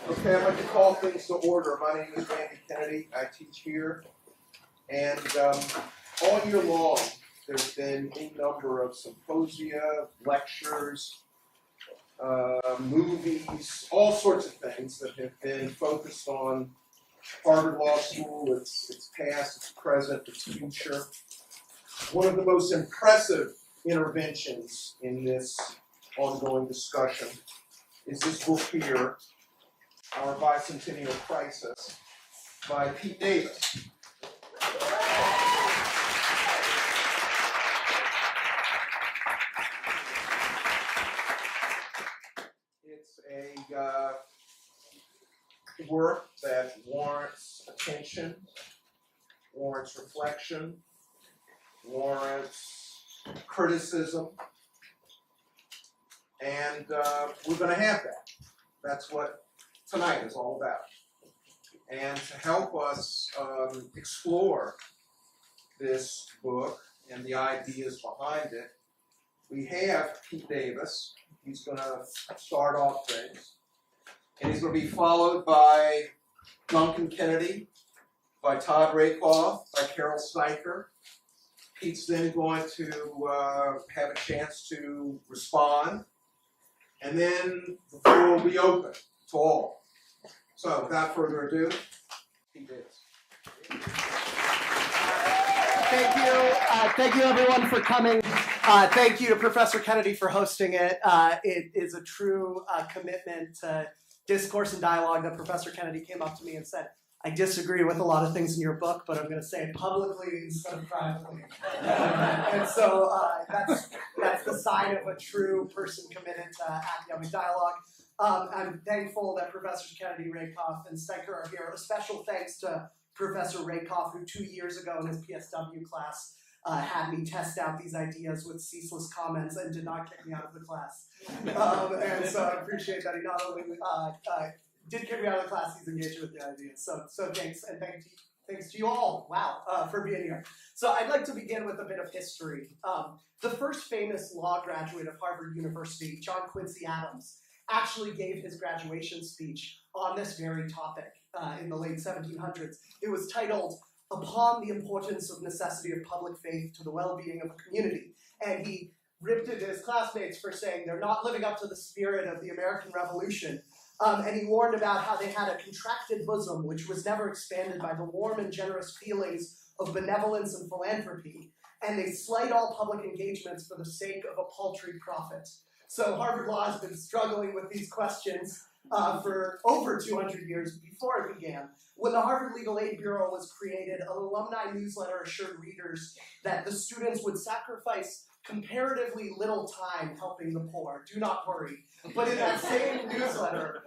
Okay, I'd like to call things to order. My name is Randy Kennedy. I teach here. And all year long, there's been a number of symposia, lectures, movies, all sorts of things that have been focused on Harvard Law School, its past, its present, its future. One of the most impressive interventions in this ongoing discussion is this book here, Our Bicentennial Crisis, by Pete Davis. It's a work that warrants attention, warrants reflection, warrants criticism, and we're going to have that. That's what tonight is all about. And to help us explore this book and the ideas behind it, we have Pete Davis. He's going to start off things. And he's going to be followed by Duncan Kennedy, by Todd Rakoff, by Carol Steiker. Pete's then going to have a chance to respond. And then the floor will be open to all. So without further ado, Pete Davis. Thank you everyone for coming. Thank you to Professor Kennedy for hosting it. It is a true commitment to discourse and dialogue that Professor Kennedy came up to me and said, I disagree with a lot of things in your book, but I'm going to say it publicly instead of privately. And so that's the sign of a true person committed to academic dialogue. I'm thankful that Professors Kennedy, Rakoff, and Steiker are here. A special thanks to Professor Rakoff, who 2 years ago in his PSW class had me test out these ideas with ceaseless comments and did not kick me out of the class. And so I appreciate that he not only did kick me out of the class, he's engaged with the ideas. So thanks, and thanks to you all, wow, for being here. So I'd like to begin with a bit of history. The first famous law graduate of Harvard University, John Quincy Adams, actually gave his graduation speech on this very topic in the late 1700s. It was titled, Upon the Importance of Necessity of Public Faith to the Well-Being of a Community. And he ripped into his classmates for saying they're not living up to the spirit of the American Revolution. And he warned about how they had a contracted bosom which was never expanded by the warm and generous feelings of benevolence and philanthropy. And they slight all public engagements for the sake of a paltry profit. So Harvard Law has been struggling with these questions for over 200 years before it began. When the Harvard Legal Aid Bureau was created, an alumni newsletter assured readers that the students would sacrifice comparatively little time helping the poor. Do not worry. But in that same newsletter,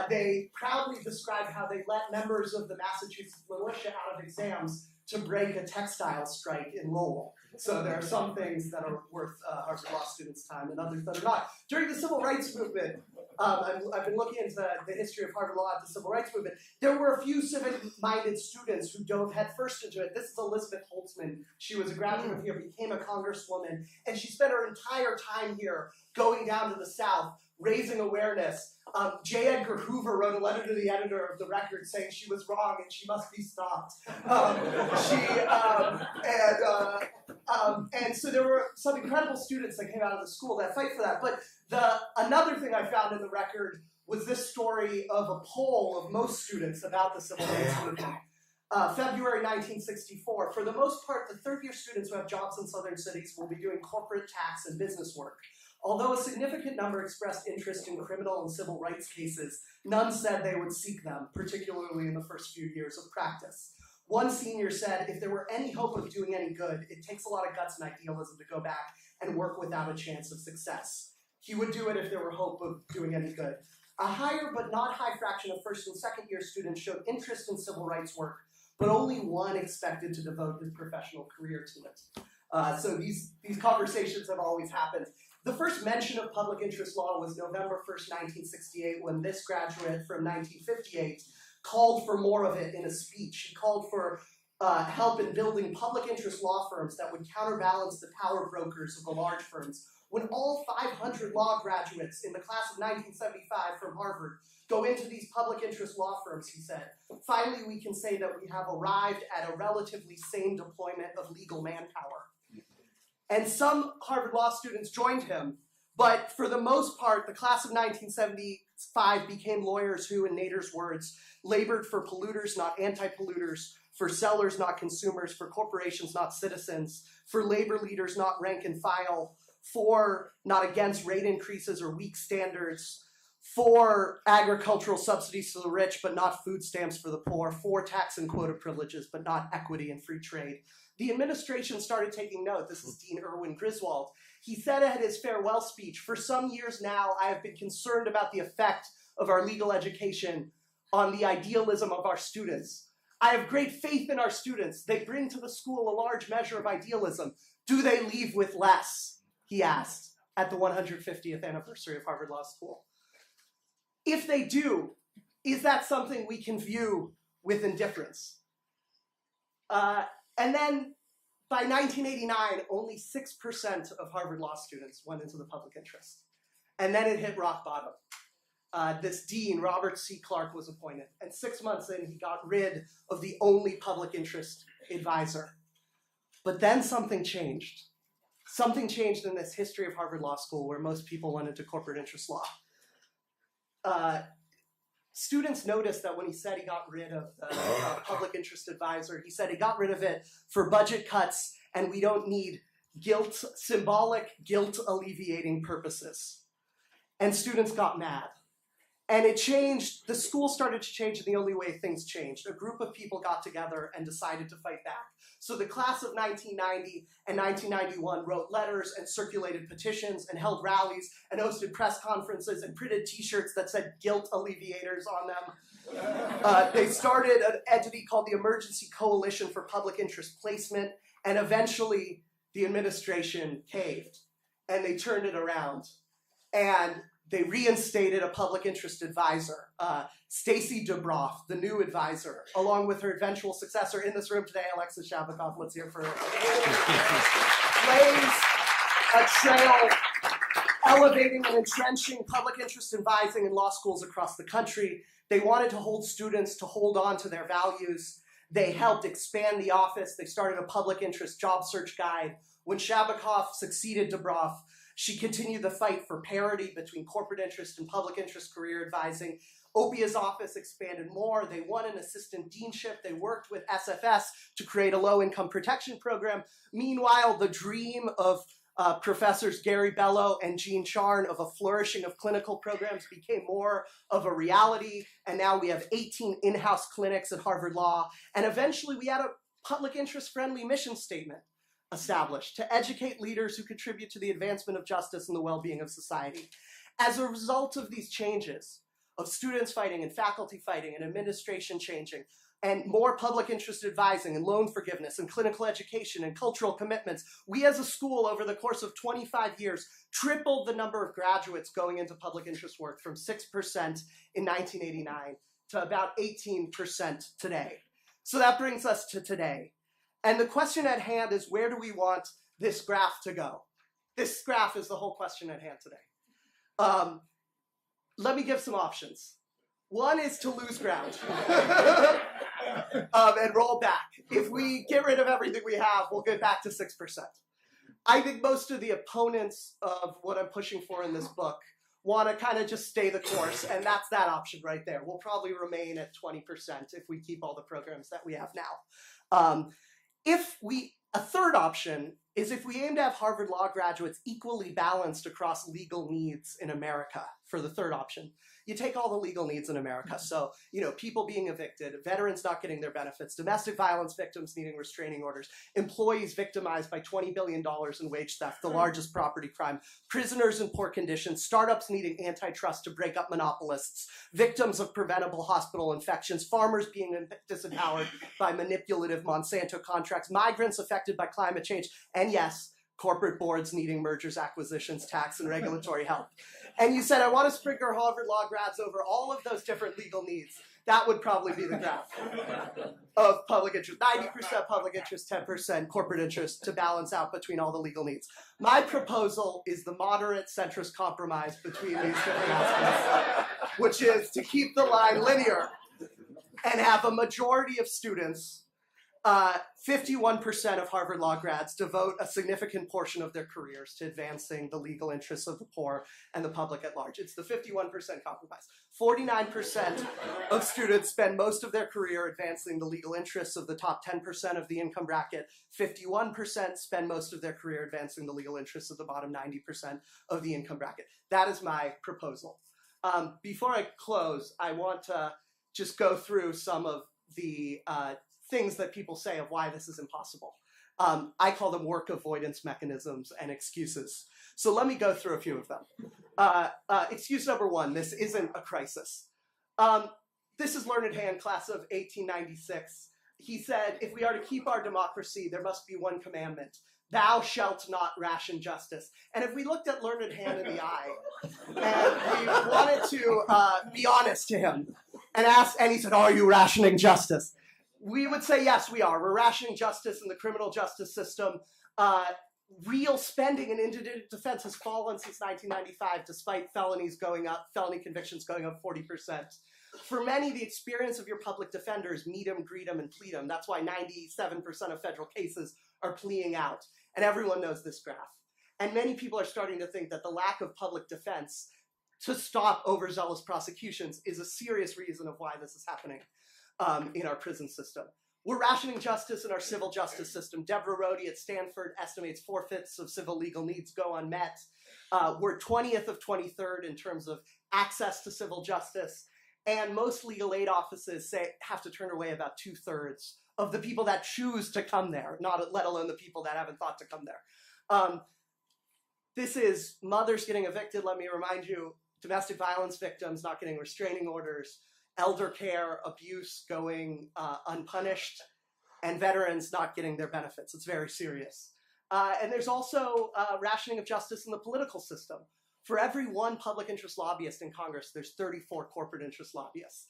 they proudly described how they let members of the Massachusetts militia out of exams to break a textile strike in Lowell. So there are some things that are worth Harvard Law students' time and others that are not. During the Civil Rights Movement, I've been looking into the history of Harvard Law at the Civil Rights Movement. There were a few civic-minded students who dove headfirst into it. This is Elizabeth Holtzman. She was a graduate here, became a congresswoman, and she spent her entire time here going down to the South, raising awareness. J. Edgar Hoover wrote a letter to the editor of the Record saying she was wrong and she must be stopped. And so there were some incredible students that came out of the school that fight for that. But another thing I found in the Record was this story of a poll of most students about the Civil Rights Movement. February 1964. For the most part, the third-year students who have jobs in southern cities will be doing corporate tax and business work. Although a significant number expressed interest in criminal and civil rights cases, none said they would seek them, particularly in the first few years of practice. One senior said, if there were any hope of doing any good, it takes a lot of guts and idealism to go back and work without a chance of success. He would do it if there were hope of doing any good. A higher but not high fraction of first and second year students showed interest in civil rights work, but only one expected to devote his professional career to it. So these conversations have always happened. The first mention of public interest law was November 1st, 1968, when this graduate from 1958 called for more of it in a speech. He called for help in building public interest law firms that would counterbalance the power brokers of the large firms. When all 500 law graduates in the class of 1975 from Harvard go into these public interest law firms, he said, finally we can say that we have arrived at a relatively sane deployment of legal manpower. And some Harvard law students joined him, but for the most part, the class of 1975 became lawyers who, in Nader's words, labored for polluters, not anti-polluters, for sellers, not consumers, for corporations, not citizens, for labor leaders, not rank and file, for, not against rate increases or weak standards, for agricultural subsidies to the rich, but not food stamps for the poor, for tax and quota privileges, but not equity and free trade. The administration started taking note. This is Dean Erwin Griswold. He said at his farewell speech, "For some years now, I have been concerned about the effect of our legal education on the idealism of our students. I have great faith in our students. They bring to the school a large measure of idealism. Do they leave with less?" he asked at the 150th anniversary of Harvard Law School. If they do, is that something we can view with indifference? And then by 1989, only 6% of Harvard Law students went into the public interest. And then it hit rock bottom. This dean, Robert C. Clark, was appointed. And 6 months in, he got rid of the only public interest advisor. But then something changed. Something changed in this history of Harvard Law School where most people went into corporate interest law. Students noticed that when he said he got rid of the public interest advisor, he said he got rid of it for budget cuts and we don't need symbolic guilt alleviating purposes. And students got mad. And it changed, the school started to change in the only way things changed. A group of people got together and decided to fight back. So the class of 1990 and 1991 wrote letters and circulated petitions and held rallies and hosted press conferences and printed t-shirts that said guilt alleviators on them. They started an entity called the Emergency Coalition for Public Interest Placement, and eventually the administration caved and they turned it around. And they reinstated a public interest advisor, Stacy Dubroff, the new advisor, along with her eventual successor in this room today, Alexis Shabakov. Let's hear for her. Lays a trail elevating and entrenching public interest advising in law schools across the country. They wanted to hold students to hold on to their values. They helped expand the office. They started a public interest job search guide. When Shabakov succeeded Dubroff, she continued the fight for parity between corporate interest and public interest career advising. Opia's office expanded more. They won an assistant deanship. They worked with SFS to create a low-income protection program. Meanwhile, the dream of professors Gary Bello and Jean Charn of a flourishing of clinical programs became more of a reality. And now we have 18 in-house clinics at Harvard Law. And eventually we had a public interest-friendly mission statement established to educate leaders who contribute to the advancement of justice and the well-being of society. As a result of these changes, of students fighting and faculty fighting and administration changing, and more public interest advising and loan forgiveness and clinical education and cultural commitments, we as a school over the course of 25 years tripled the number of graduates going into public interest work from 6% in 1989 to about 18% today. So that brings us to today. And the question at hand is, where do we want this graph to go? This graph is the whole question at hand today. Let me give some options. One is to lose ground and roll back. If we get rid of everything we have, we'll get back to 6%. I think most of the opponents of what I'm pushing for in this book want to kind of just stay the course, and that's that option right there. We'll probably remain at 20% if we keep all the programs that we have now. A third option is if we aim to have Harvard Law graduates equally balanced across legal needs in America, for the third option. You take all the legal needs in America. So, people being evicted, veterans not getting their benefits, domestic violence victims needing restraining orders, employees victimized by $20 billion in wage theft, the largest property crime, prisoners in poor conditions, startups needing antitrust to break up monopolists, victims of preventable hospital infections, farmers being disempowered by manipulative Monsanto contracts, migrants affected by climate change, and yes, corporate boards needing mergers, acquisitions, tax, and regulatory help. And you said, I want to sprinkle Harvard Law grads over all of those different legal needs. That would probably be the graph of public interest. 90% public interest, 10% corporate interest to balance out between all the legal needs. My proposal is the moderate centrist compromise between these different aspects, which is to keep the line linear and have a majority of students, 51% of Harvard Law grads devote a significant portion of their careers to advancing the legal interests of the poor and the public at large. It's the 51% compromise. 49% of students spend most of their career advancing the legal interests of the top 10% of the income bracket. 51% spend most of their career advancing the legal interests of the bottom 90% of the income bracket. That is my proposal. Before I close, I want to just go through some of the things that people say of why this is impossible. I call them work avoidance mechanisms and excuses. So let me go through a few of them. Excuse number one, this isn't a crisis. This is Learned Hand, class of 1896. He said, if we are to keep our democracy, there must be one commandment. Thou shalt not ration justice. And if we looked at Learned Hand in the eye, and we wanted to be honest to him, and he said, are you rationing justice? We would say, yes, we are. We're rationing justice in the criminal justice system. Real spending in indigent defense has fallen since 1995, despite felony convictions going up 40%. For many, the experience of your public defenders, meet 'em, greet 'em, and plead 'em. That's why 97% of federal cases are pleading out. And everyone knows this graph. And many people are starting to think that the lack of public defense to stop overzealous prosecutions is a serious reason of why this is happening in our prison system. We're rationing justice in our civil justice system. Deborah Rohde at Stanford estimates 4/5 of civil legal needs go unmet. We're 20th of 23rd in terms of access to civil justice. And most legal aid offices have to turn away about 2/3 of the people that choose to come there, let alone the people that haven't thought to come there. This is mothers getting evicted, let me remind you, domestic violence victims not getting restraining orders, elder care abuse going unpunished, and veterans not getting their benefits. It's very serious. And there's also rationing of justice in the political system. For every one public interest lobbyist in Congress, there's 34 corporate interest lobbyists.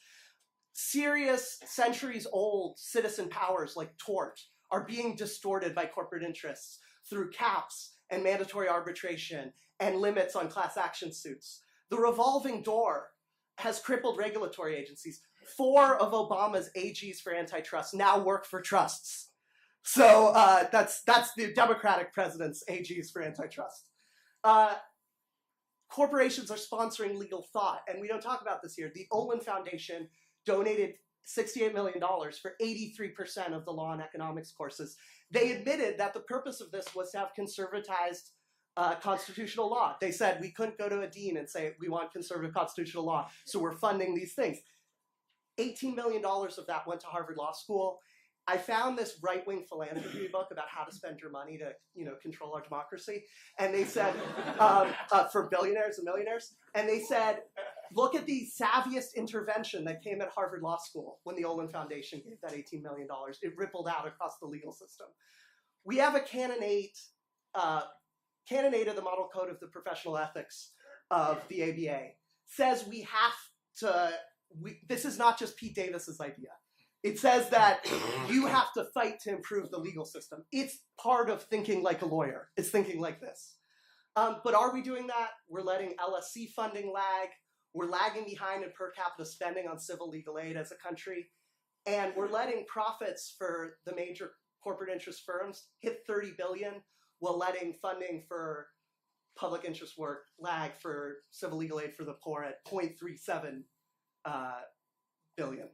Serious, centuries-old citizen powers like tort are being distorted by corporate interests through caps and mandatory arbitration and limits on class action suits. The revolving door has crippled regulatory agencies. 4 of Obama's AGs for antitrust now work for trusts. So that's the Democratic president's AGs for antitrust. Corporations are sponsoring legal thought, and we don't talk about this here. The Olin Foundation donated $68 million for 83% of the law and economics courses. They admitted that the purpose of this was to have conservatized constitutional law. They said we couldn't go to a dean and say we want conservative constitutional law, so we're funding these things. $18 million of that went to Harvard Law School. I found this right-wing philanthropy book about how to spend your money to, control our democracy. And they said, for billionaires and millionaires, and they said, look at the savviest intervention that came at Harvard Law School when the Olin Foundation gave that $18 million. It rippled out across the legal system. We have a Canon 8 of the Model Code of the Professional Ethics of the ABA. Says we have to, this is not just Pete Davis's idea. It says that you have to fight to improve the legal system. It's part of thinking like a lawyer. It's thinking like this. But are we doing that? We're letting LSC funding lag. We're lagging behind in per capita spending on civil legal aid as a country. And we're letting profits for the major corporate interest firms hit $30 billion while letting funding for public interest work lag for civil legal aid for the poor at 0.37 billion.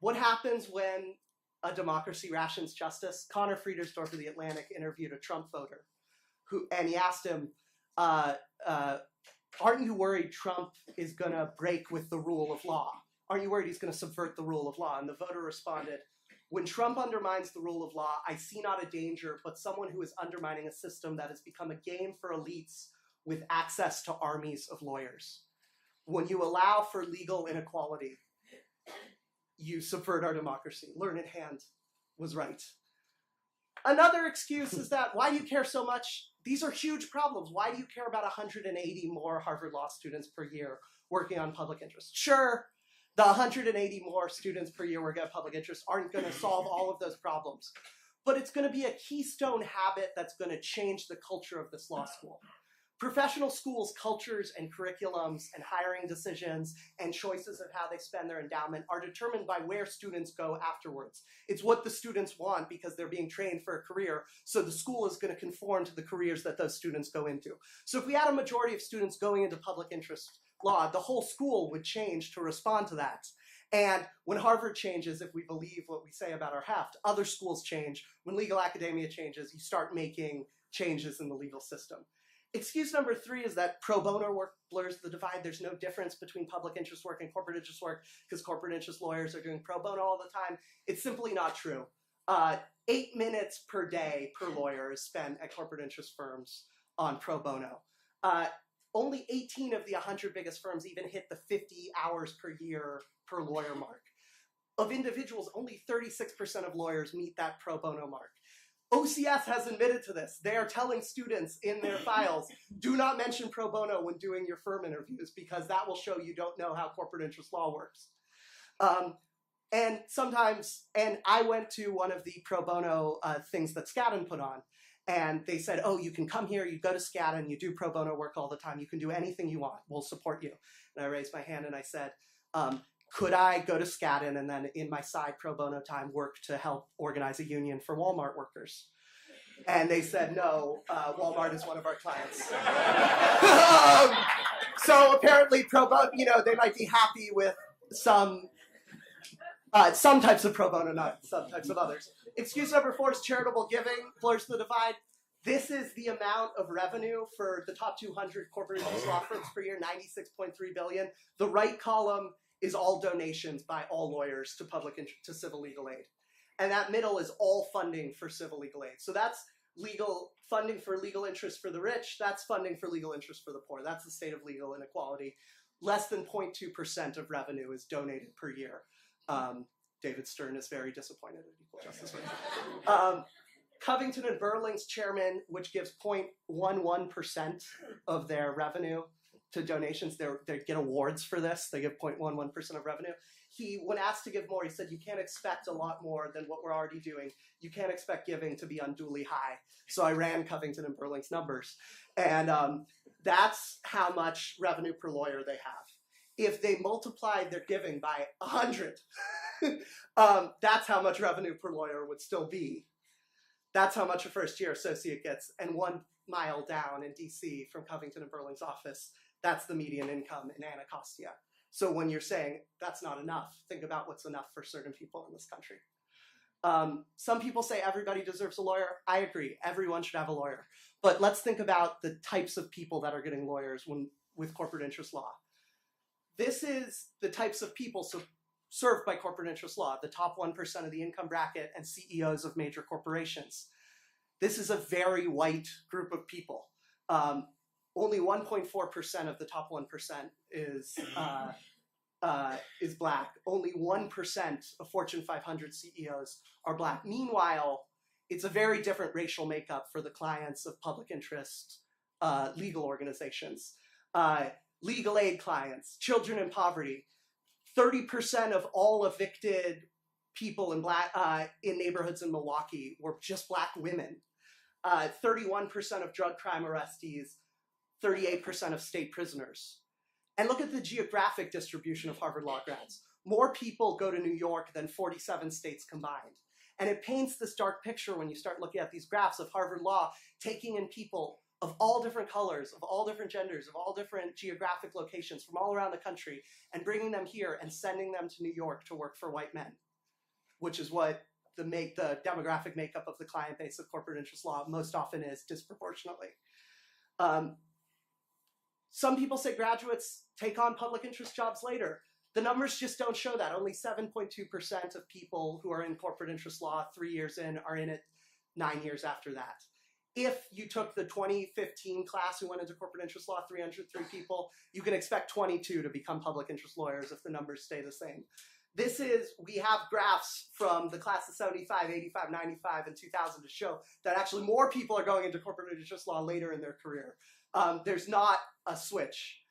What happens when a democracy rations justice? Connor Friedersdorf of The Atlantic interviewed a Trump voter, and he asked him, aren't you worried Trump is going to break with the rule of law? Aren't you worried he's going to subvert the rule of law? And the voter responded, when Trump undermines the rule of law, I see not a danger, but someone who is undermining a system that has become a game for elites with access to armies of lawyers. When you allow for legal inequality, you subvert our democracy. Learned Hand was right. Another excuse is that, why do you care so much? These are huge problems. Why do you care about 180 more Harvard Law students per year working on public interest? Sure, The 180 more students per year we're going to public interest aren't going to solve all of those problems. But it's going to be a keystone habit that's going to change the culture of this law school. Professional schools' cultures and curriculums and hiring decisions and choices of how they spend their endowment are determined by where students go afterwards. It's what the students want because they're being trained for a career, so the school is going to conform to the careers that those students go into. So if we had a majority of students going into public interest law, the whole school would change to respond to that. And when Harvard changes, if we believe what we say about our heft, other schools change. When legal academia changes, you start making changes in the legal system. Excuse number 3 is that pro bono work blurs the divide. There's no difference between public interest work and corporate interest work because corporate interest lawyers are doing pro bono all the time. It's simply not true. 8 minutes per day per lawyer is spent at corporate interest firms on pro bono. Only 18 of the 100 biggest firms even hit the 50 hours per year per lawyer mark. Of individuals, only 36% of lawyers meet that pro bono mark. OCS has admitted to this. They are telling students in their files, do not mention pro bono when doing your firm interviews because that will show you don't know how corporate interest law works. And I went to one of the pro bono things that Skadden put on, and they said, oh, you can come here, you go to Skadden, you do pro bono work all the time, you can do anything you want, we'll support you. And I raised my hand and I said, could I go to Skadden and then in my side pro bono time work to help organize a union for Walmart workers? And they said, no, Walmart is one of our clients. So apparently pro bono, they might be happy with some types of pro bono, not some types of others. Excuse number 4 is charitable giving, blurs the divide. This is the amount of revenue for the top 200 corporate interest law firms per year, $96.3 billion. The right column is all donations by all lawyers to civil legal aid. And that middle is all funding for civil legal aid. So that's legal funding for legal interest for the rich, that's funding for legal interest for the poor. That's the state of legal inequality. Less than 0.2% of revenue is donated per year. David Stern is very disappointed at Equal Justice. Covington and Burling's chairman, which gives 0.11% of their revenue to donations. They get awards for this. They give 0.11% of revenue. When asked to give more, he said, you can't expect a lot more than what we're already doing. You can't expect giving to be unduly high. So I ran Covington and Burling's numbers. And that's how much revenue per lawyer they have. If they multiplied their giving by 100, that's how much revenue per lawyer would still be. That's how much a first-year associate gets. And 1 mile down in DC from Covington and Burling's office, that's the median income in Anacostia. So when you're saying that's not enough, think about what's enough for certain people in this country. Some people say everybody deserves a lawyer. I agree, everyone should have a lawyer. But let's think about the types of people that are getting lawyers with corporate interest law. This is the types of people served by corporate interest law, the top 1% of the income bracket and CEOs of major corporations. This is a very white group of people. Only 1.4% of the top 1% is black. Only 1% of Fortune 500 CEOs are black. Meanwhile, it's a very different racial makeup for the clients of public interest legal organizations. Legal aid clients, children in poverty. 30% of all evicted people in neighborhoods in Milwaukee were just black women. 31% of drug crime arrestees, 38% of state prisoners. And look at the geographic distribution of Harvard Law grads. More people go to New York than 47 states combined. And it paints this dark picture when you start looking at these graphs of Harvard Law taking in people of all different colors, of all different genders, of all different geographic locations from all around the country and bringing them here and sending them to New York to work for white men, which is what the demographic makeup of the client base of corporate interest law most often is disproportionately. Some people say graduates take on public interest jobs later. The numbers just don't show that. Only 7.2% of people who are in corporate interest law 3 years in are in it 9 years after that. If you took the 2015 class who went into corporate interest law, 303 people, you can expect 22 to become public interest lawyers if the numbers stay the same. We have graphs from the class of 75, 85, 95, and 2000 to show that actually more people are going into corporate interest law later in their career. There's not a switch.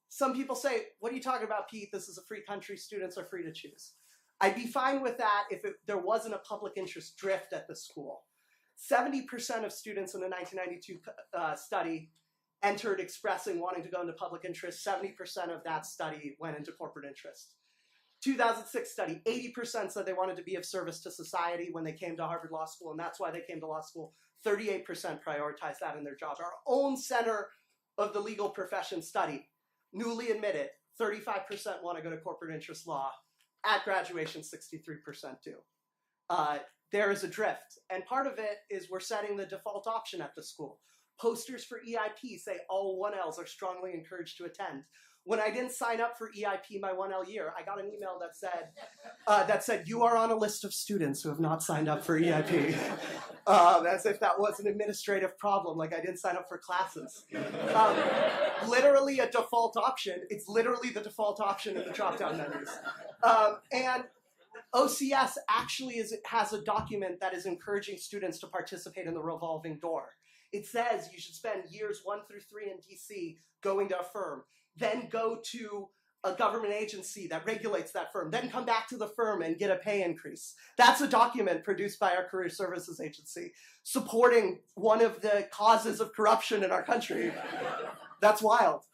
Some people say, what are you talking about, Pete? This is a free country. Students are free to choose. I'd be fine with that if there wasn't a public interest drift at the school. 70% of students in the 1992 study entered expressing wanting to go into public interest. 70% of that study went into corporate interest. 2006 study, 80% said they wanted to be of service to society when they came to Harvard Law School, and that's why they came to law school. 38% prioritized that in their jobs. Our own Center of the Legal Profession study, newly admitted, 35% want to go to corporate interest law. At graduation, 63% do. There is a drift, and part of it is we're setting the default option at the school. Posters for EIP say all 1Ls are strongly encouraged to attend. When I didn't sign up for EIP my 1L year, I got an email that said, you are on a list of students who have not signed up for EIP. As if that was an administrative problem, like I didn't sign up for classes. Literally a default option. It's literally the default option in the drop-down menus. And OCS actually has a document that is encouraging students to participate in the revolving door. It says you should spend years 1 through 3 in DC going to a firm, then go to a government agency that regulates that firm, then come back to the firm and get a pay increase. That's a document produced by our Career Services Agency supporting one of the causes of corruption in our country. That's wild.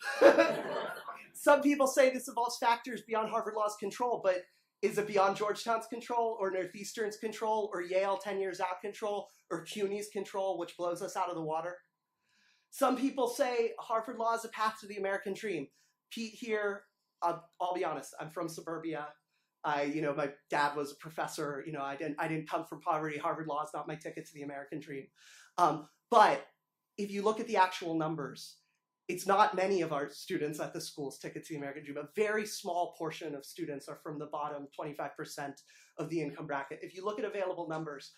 Some people say this involves factors beyond Harvard Law's control, but is it beyond Georgetown's control, or Northeastern's control, or Yale 10 years out control, or CUNY's control, which blows us out of the water? Some people say Harvard Law is a path to the American dream. Pete here, I'll be honest, I'm from suburbia. My dad was a professor. I didn't come from poverty. Harvard Law is not my ticket to the American dream. But if you look at the actual numbers, it's not many of our students at the school's ticket to the American dream. A very small portion of students are from the bottom 25% of the income bracket. If you look at available numbers,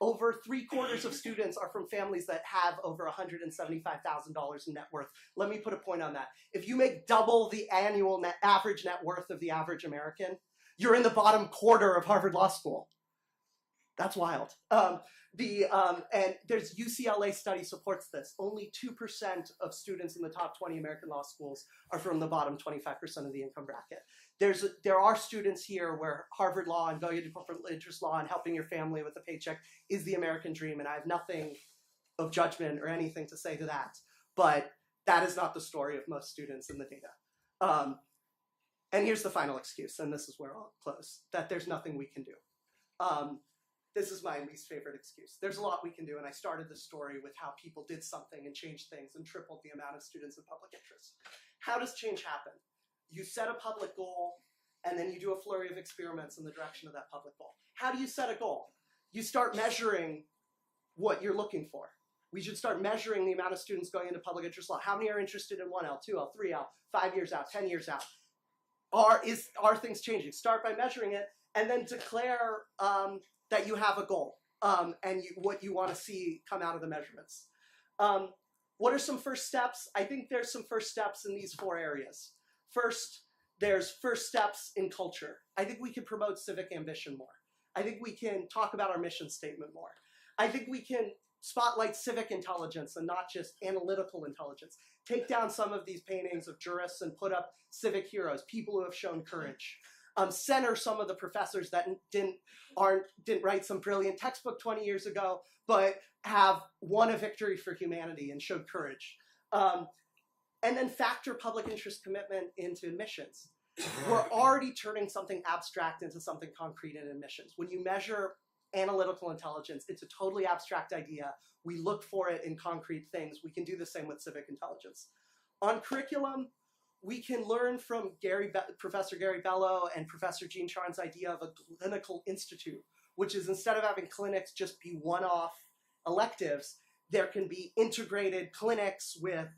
over 3/4 of students are from families that have over $175,000 in net worth. Let me put a point on that. If you make double the annual average net worth of the average American, you're in the bottom quarter of Harvard Law School. That's wild. And there's UCLA study supports this. Only 2% of students in the top 20 American law schools are from the bottom 25% of the income bracket. There are students here where Harvard Law and going into corporate interest law and helping your family with a paycheck is the American dream, and I have nothing of judgment or anything to say to that. But that is not the story of most students in the data. And here's the final excuse, and this is where I'll close, that there's nothing we can do. This is my least favorite excuse. There's a lot we can do, and I started the story with how people did something and changed things and tripled the amount of students in public interest. How does change happen? You set a public goal, and then you do a flurry of experiments in the direction of that public goal. How do you set a goal? You start measuring what you're looking for. We should start measuring the amount of students going into public interest law. How many are interested in 1L, 2L, 3L, 5 years out, 10 years out? Are things changing? Start by measuring it, and then declare that you have a goal and what you want to see come out of the measurements. What are some first steps? I think there's some first steps in these 4 areas. First, there's first steps in culture. I think we can promote civic ambition more. I think we can talk about our mission statement more. I think we can spotlight civic intelligence and not just analytical intelligence. Take down some of these paintings of jurists and put up civic heroes, people who have shown courage. Center some of the professors that didn't write some brilliant textbook 20 years ago, but have won a victory for humanity and showed courage. And then factor public interest commitment into admissions. We're already turning something abstract into something concrete in admissions. When you measure analytical intelligence, it's a totally abstract idea. We look for it in concrete things. We can do the same with civic intelligence. On curriculum, we can learn from Professor Gary Bello and Professor Jean Charn's idea of a clinical institute, which is instead of having clinics just be one-off electives, there can be integrated clinics with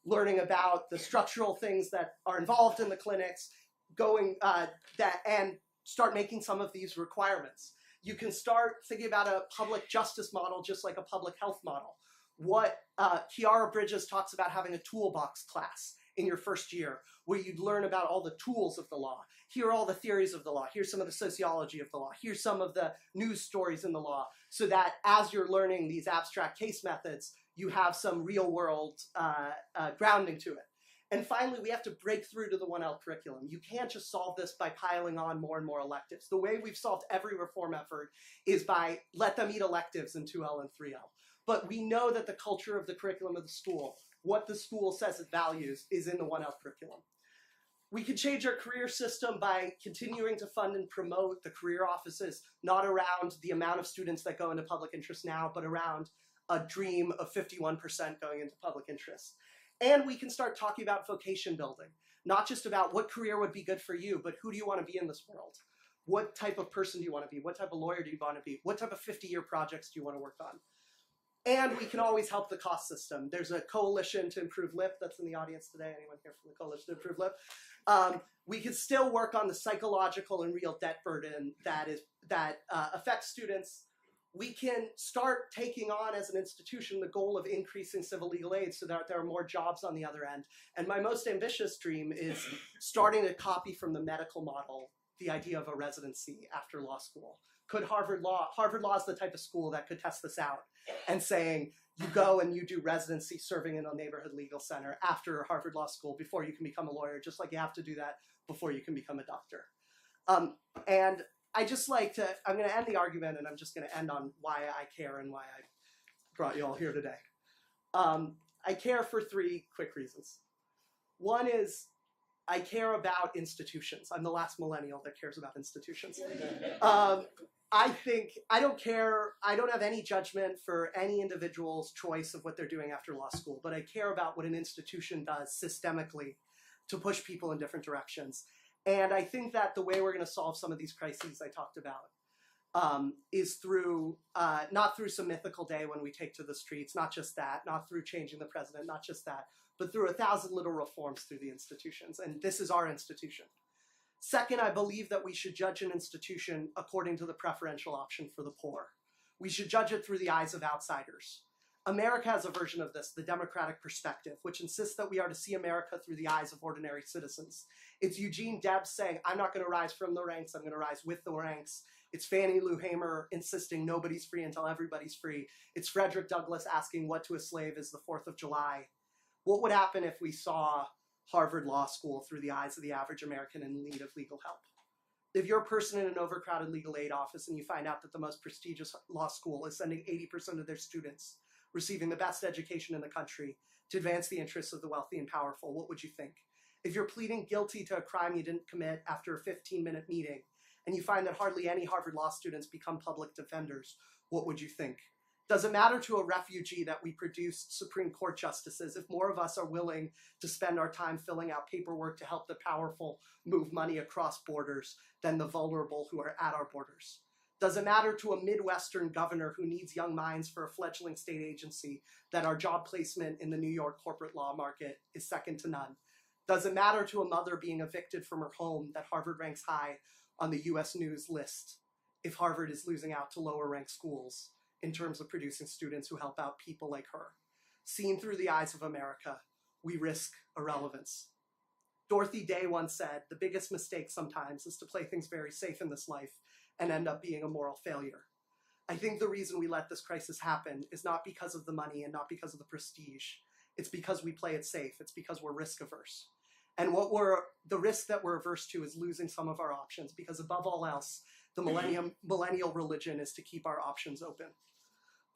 learning about the structural things that are involved in the clinics, and start making some of these requirements. You can start thinking about a public justice model just like a public health model. What Kiara Bridges talks about having a toolbox class in your first year, where you'd learn about all the tools of the law. Here are all the theories of the law. Here's some of the sociology of the law. Here's some of the news stories in the law, so that as you're learning these abstract case methods, you have some real world grounding to it. And finally, we have to break through to the 1L curriculum. You can't just solve this by piling on more and more electives. The way we've solved every reform effort is by let them eat electives in 2L and 3L. But we know that the culture of the curriculum of the school, what the school says it values, is in the 1L curriculum. We could change our career system by continuing to fund and promote the career offices, not around the amount of students that go into public interest now, but around a dream of 51% going into public interest. And we can start talking about vocation building, not just about what career would be good for you, but who do you want to be in this world? What type of person do you want to be? What type of lawyer do you want to be? What type of 50-year projects do you want to work on? And we can always help the cost system. There's a coalition to improve LIP that's in the audience today. Anyone here from the coalition to improve LIP? We can still work on the psychological and real debt burden that affects students. We can start taking on as an institution the goal of increasing civil legal aid so that there are more jobs on the other end. And my most ambitious dream is starting to copy from the medical model the idea of a residency after law school. Could Harvard Law is the type of school that could test this out and saying you go and you do residency serving in a neighborhood legal center after Harvard Law School before you can become a lawyer, just like you have to do that before you can become a doctor. And I just like to, I'm going to end the argument and I'm just going to end on why I care and why I brought you all here today. I care for 3 quick reasons. One is I care about institutions. I'm the last millennial that cares about institutions. I don't have any judgment for any individual's choice of what they're doing after law school, but I care about what an institution does systemically to push people in different directions. And I think that the way we're going to solve some of these crises I talked about is through, not through some mythical day when we take to the streets, not just that, not through changing the president, not just that, but through 1,000 little reforms through the institutions. And this is our institution. Second, I believe that we should judge an institution according to the preferential option for the poor. We should judge it through the eyes of outsiders. America has a version of this, the democratic perspective, which insists that we are to see America through the eyes of ordinary citizens. It's Eugene Debs saying, I'm not going to rise from the ranks, I'm going to rise with the ranks. It's Fannie Lou Hamer insisting nobody's free until everybody's free. It's Frederick Douglass asking what to a slave is the 4th of July. What would happen if we saw Harvard Law School through the eyes of the average American in need of legal help? If you're a person in an overcrowded legal aid office and you find out that the most prestigious law school is sending 80% of their students receiving the best education in the country to advance the interests of the wealthy and powerful, what would you think? If you're pleading guilty to a crime you didn't commit after a 15-minute meeting and you find that hardly any Harvard Law students become public defenders, what would you think? Does it matter to a refugee that we produce Supreme Court justices if more of us are willing to spend our time filling out paperwork to help the powerful move money across borders than the vulnerable who are at our borders? Does it matter to a Midwestern governor who needs young minds for a fledgling state agency that our job placement in the New York corporate law market is second to none? Does it matter to a mother being evicted from her home that Harvard ranks high on the US News list if Harvard is losing out to lower ranked schools in terms of producing students who help out people like her? Seen through the eyes of America, we risk irrelevance. Dorothy Day once said, the biggest mistake sometimes is to play things very safe in this life and end up being a moral failure. I think the reason we let this crisis happen is not because of the money and not because of the prestige. It's because we play it safe. It's because we're risk averse. And the risk that we're averse to is losing some of our options, because above all else, the millennial religion is to keep our options open.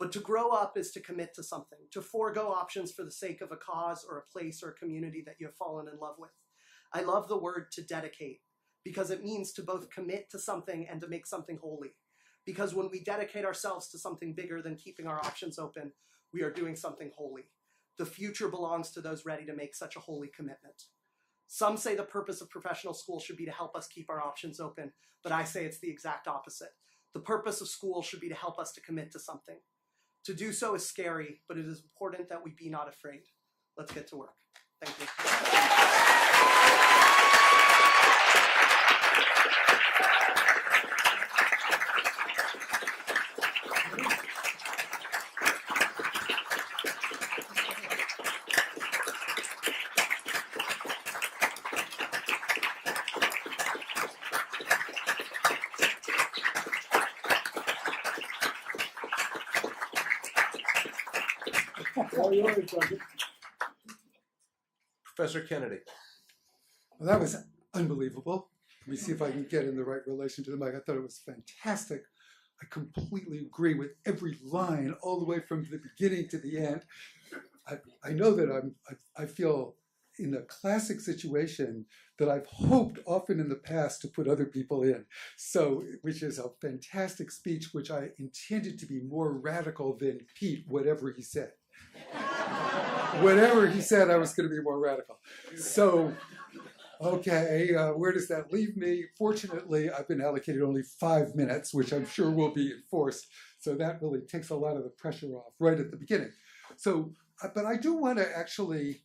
But to grow up is to commit to something, to forego options for the sake of a cause or a place or a community that you have fallen in love with. I love the word to dedicate, because it means to both commit to something and to make something holy. Because when we dedicate ourselves to something bigger than keeping our options open, we are doing something holy. The future belongs to those ready to make such a holy commitment. Some say the purpose of professional school should be to help us keep our options open, but I say it's the exact opposite. The purpose of school should be to help us to commit to something. To do so is scary, but it is important that we be not afraid. Let's get to work. Thank you. Professor Kennedy. Well, that was unbelievable. Let me see if I can get in the right relation to the mic. I thought it was fantastic. I completely agree with every line, all the way from the beginning to the end. I know that I feel in a classic situation that I've hoped often in the past to put other people in. So, which is a fantastic speech, which I intended to be more radical than Pete, whatever he said. Whatever he said, I was going to be more radical. So, okay, where does that leave me? Fortunately, I've been allocated only 5 minutes, which I'm sure will be enforced. So that really takes a lot of the pressure off right at the beginning. So, but I do want to actually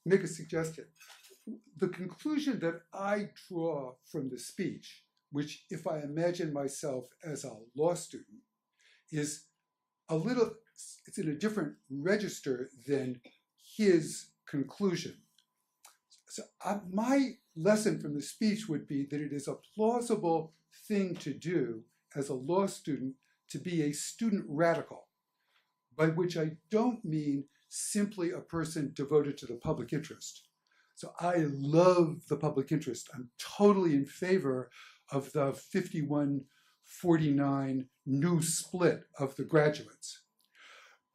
make a suggestion. The conclusion that I draw from the speech, which if I imagine myself as a law student, is it's in a different register than his conclusion. So my lesson from the speech would be that it is a plausible thing to do as a law student to be a student radical, by which I don't mean simply a person devoted to the public interest. So I love the public interest. I'm totally in favor of the 51-49 new split of the graduates.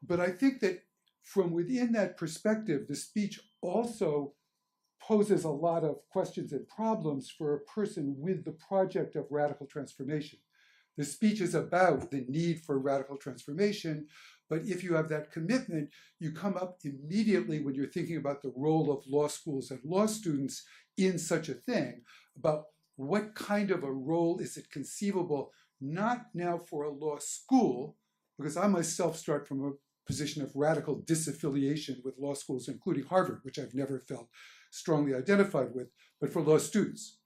But I think that from within that perspective, the speech also poses a lot of questions and problems for a person with the project of radical transformation. The speech is about the need for radical transformation, but if you have that commitment, you come up immediately when you're thinking about the role of law schools and law students in such a thing, about what kind of a role is it conceivable, not now for a law school, because I myself start from a position of radical disaffiliation with law schools, including Harvard, which I've never felt strongly identified with, but for law students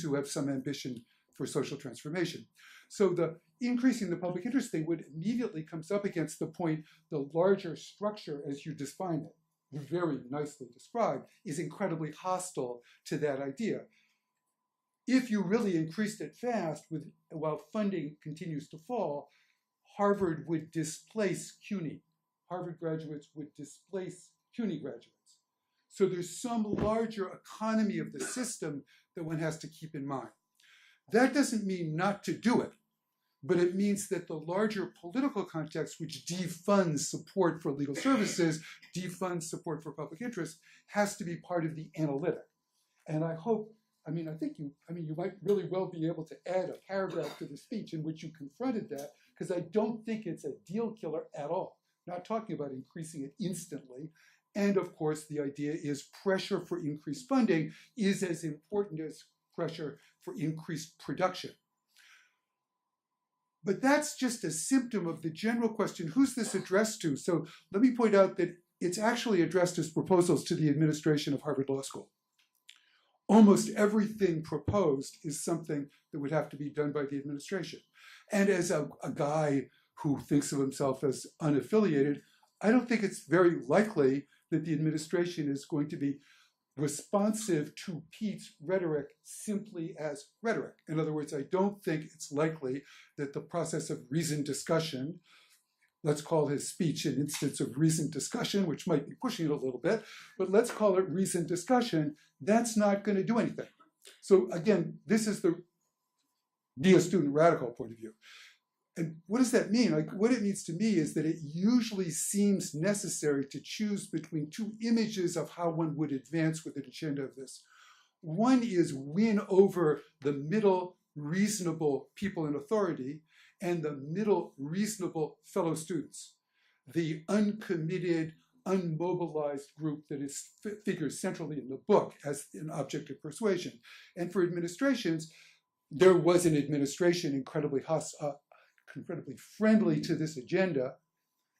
who have some ambition for social transformation. So the increasing the public interest thing would immediately comes up against the point, the larger structure as you define it, very nicely described, is incredibly hostile to that idea. If you really increased it fast while funding continues to fall, Harvard would displace CUNY. Harvard graduates would displace CUNY graduates. So there's some larger economy of the system that one has to keep in mind. That doesn't mean not to do it, but it means that the larger political context, which defunds support for legal services, defunds support for public interest, has to be part of the analytic. And I hope, I think you might really well be able to add a paragraph to the speech in which you confronted that, because I don't think it's a deal killer at all. Not talking about increasing it instantly. And of course, the idea is pressure for increased funding is as important as pressure for increased production. But that's just a symptom of the general question, who's this addressed to? So let me point out that it's actually addressed as proposals to the administration of Harvard Law School. Almost everything proposed is something that would have to be done by the administration. And as a guy who thinks of himself as unaffiliated, I don't think it's very likely that the administration is going to be responsive to Pete's rhetoric simply as rhetoric. In other words, I don't think it's likely that the process of reasoned discussion, let's call his speech an instance of reasoned discussion, which might be pushing it a little bit, but let's call it reasoned discussion, that's not going to do anything. So again, this is the be a student radical point of view. And what does that mean? Like, what it means to me is that it usually seems necessary to choose between two images of how one would advance with an agenda of this. One is win over the middle reasonable people in authority and the middle reasonable fellow students, the uncommitted, unmobilized group that figures centrally in the book as an object of persuasion. And for administrations, there was an administration incredibly friendly to this agenda,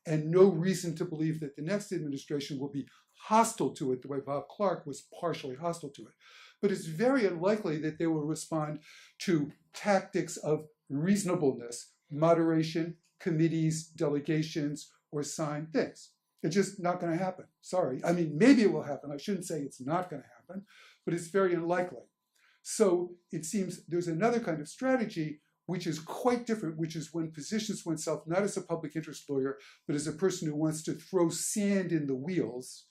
and no reason to believe that the next administration will be hostile to it the way Bob Clark was partially hostile to it. But it's very unlikely that they will respond to tactics of reasonableness, moderation, committees, delegations, or signed things. It's just not going to happen. Sorry. I mean, maybe it will happen. I shouldn't say it's not going to happen, but it's very unlikely. So it seems there's another kind of strategy which is quite different, which is one positions oneself not as a public interest lawyer, but as a person who wants to throw sand in the wheels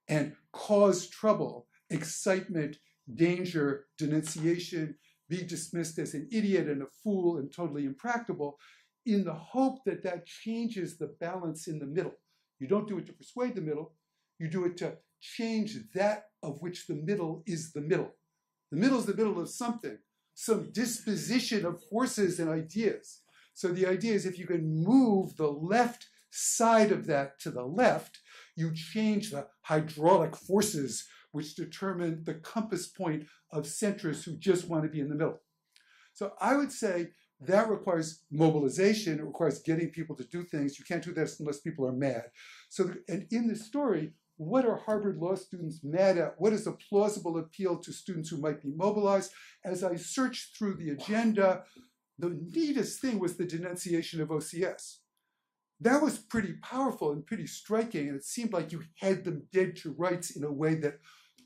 and cause trouble, excitement, danger, denunciation, be dismissed as an idiot and a fool and totally impractical, in the hope that that changes the balance in the middle. You don't do it to persuade the middle, you do it to change that of which the middle is the middle. The middle is the middle of something, some disposition of forces and ideas. So the idea is if you can move the left side of that to the left, you change the hydraulic forces which determine the compass point of centrists who just want to be in the middle. So I would say that requires mobilization. It requires getting people to do things. You can't do that unless people are mad. So, and in this story, what are Harvard law students mad at? What is a plausible appeal to students who might be mobilized? As I searched through the agenda, the neatest thing was the denunciation of OCS. That was pretty powerful and pretty striking, and it seemed like you had them dead to rights in a way that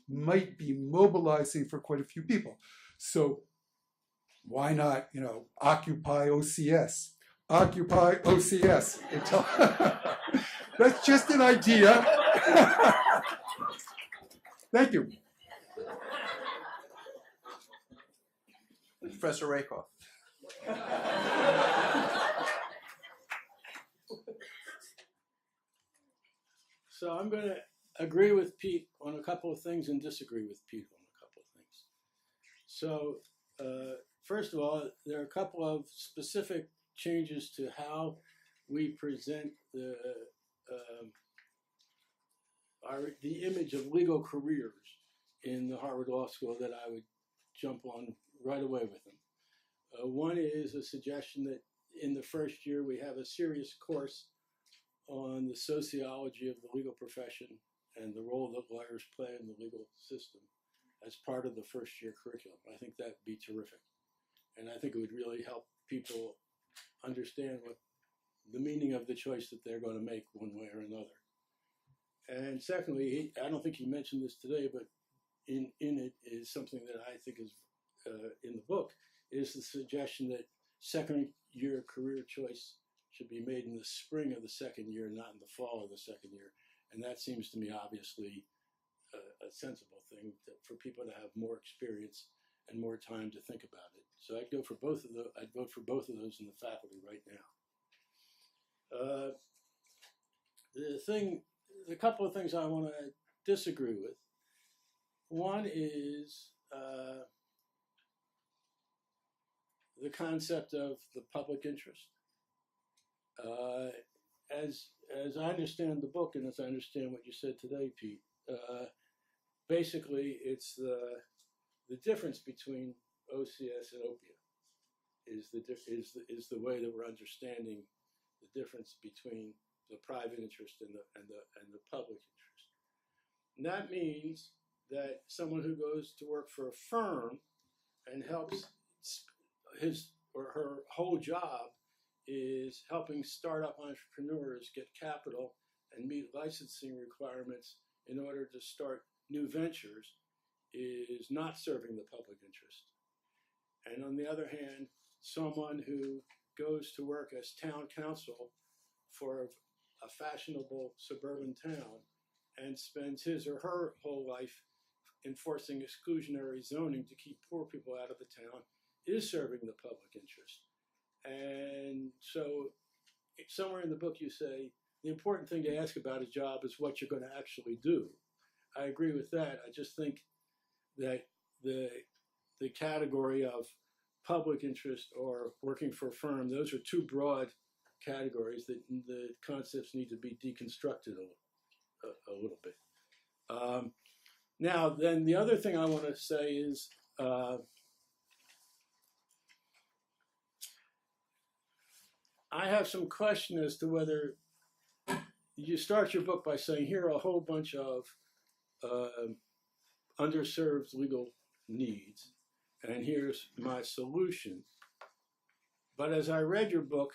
might be mobilizing for quite a few people. So why not, occupy OCS? Occupy OCS. That's just an idea. Thank you. Professor Rakoff. So I'm going to agree with Pete on a couple of things and disagree with Pete on a couple of things. So first of all, there are a couple of specific changes to how we present the image of legal careers in the Harvard Law School that I would jump on right away with them. One is a suggestion that in the first year we have a serious course on the sociology of the legal profession and the role that lawyers play in the legal system as part of the first year curriculum. I think that'd be terrific. And I think it would really help people understand what the meaning of the choice that they're going to make one way or another. And secondly, I don't think he mentioned this today, but in it is something that I think is in the book, is the suggestion that second year career choice should be made in the spring of the second year, not in the fall of the second year. And that seems to me obviously a sensible thing for people to have more experience and more time to think about it. So I'd go for both of those. I'd vote for both of those in the faculty right now. The couple of things I want to disagree with. One is the concept of the public interest. As I understand the book and as I understand what you said today, Pete, basically it's the difference between OCS and OPIA is the way that we're understanding the difference between the private interest and the public interest. And that means that someone who goes to work for a firm and helps his or her whole job is helping startup entrepreneurs get capital and meet licensing requirements in order to start new ventures is not serving the public interest. And on the other hand, someone who goes to work as town council for a fashionable suburban town and spends his or her whole life enforcing exclusionary zoning to keep poor people out of the town is serving the public interest. And so somewhere in the book you say, the important thing to ask about a job is what you're going to actually do. I agree with that. I just think that the category of public interest or working for a firm, those are two broad categories that the concepts need to be deconstructed a little bit. Now, then the other thing I want to say is I have some question as to whether you start your book by saying here are a whole bunch of underserved legal needs, and here's my solution. But as I read your book,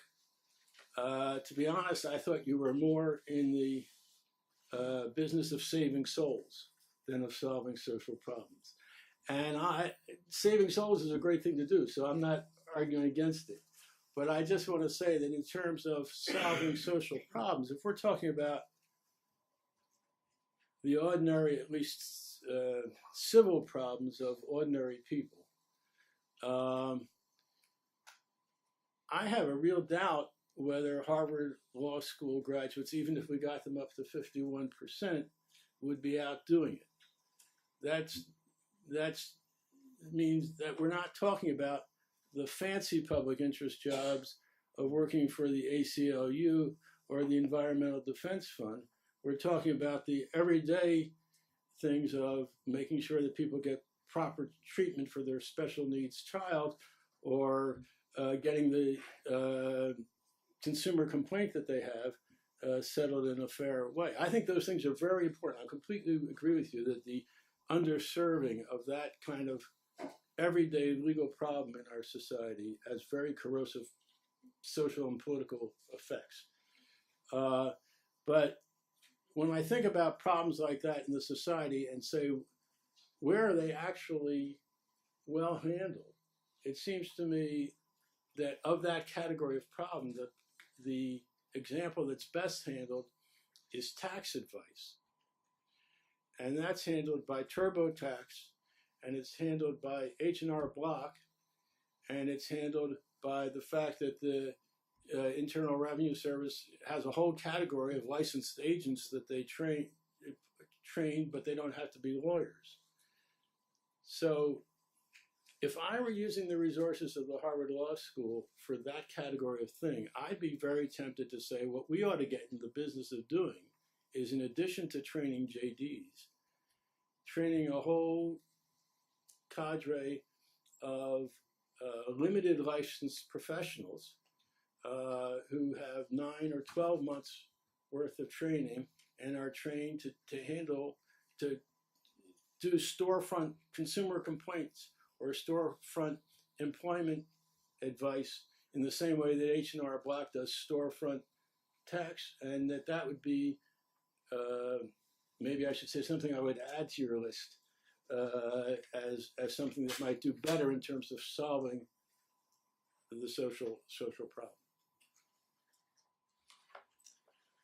to be honest, I thought you were more in the business of saving souls than of solving social problems. And saving souls is a great thing to do, so I'm not arguing against it. But I just want to say that in terms of solving social problems, if we're talking about the ordinary, at least civil problems of ordinary people. I have a real doubt whether Harvard Law School graduates, even if we got them up to 51%, would be out doing it. That means that we're not talking about the fancy public interest jobs of working for the ACLU or the Environmental Defense Fund. We're talking about the everyday things of making sure that people get proper treatment for their special needs child, or getting the consumer complaint that they have settled in a fair way. I think those things are very important. I completely agree with you that the underserving of that kind of everyday legal problem in our society has very corrosive social and political effects. But when I think about problems like that in the society and say, where are they actually well handled? It seems to me that of that category of problem, the example that's best handled is tax advice. And that's handled by TurboTax, and it's handled by H&R Block, and it's handled by the fact that the Internal Revenue Service has a whole category of licensed agents that they train, but they don't have to be lawyers. So if I were using the resources of the Harvard Law School for that category of thing, I'd be very tempted to say what we ought to get in the business of doing is, in addition to training JDs, training a whole cadre of limited licensed professionals who have 9 or 12 months worth of training and are trained to do storefront consumer complaints or storefront employment advice in the same way that H&R Block does storefront tax, and that would be, maybe I should say something I would add to your list as something that might do better in terms of solving the social problem.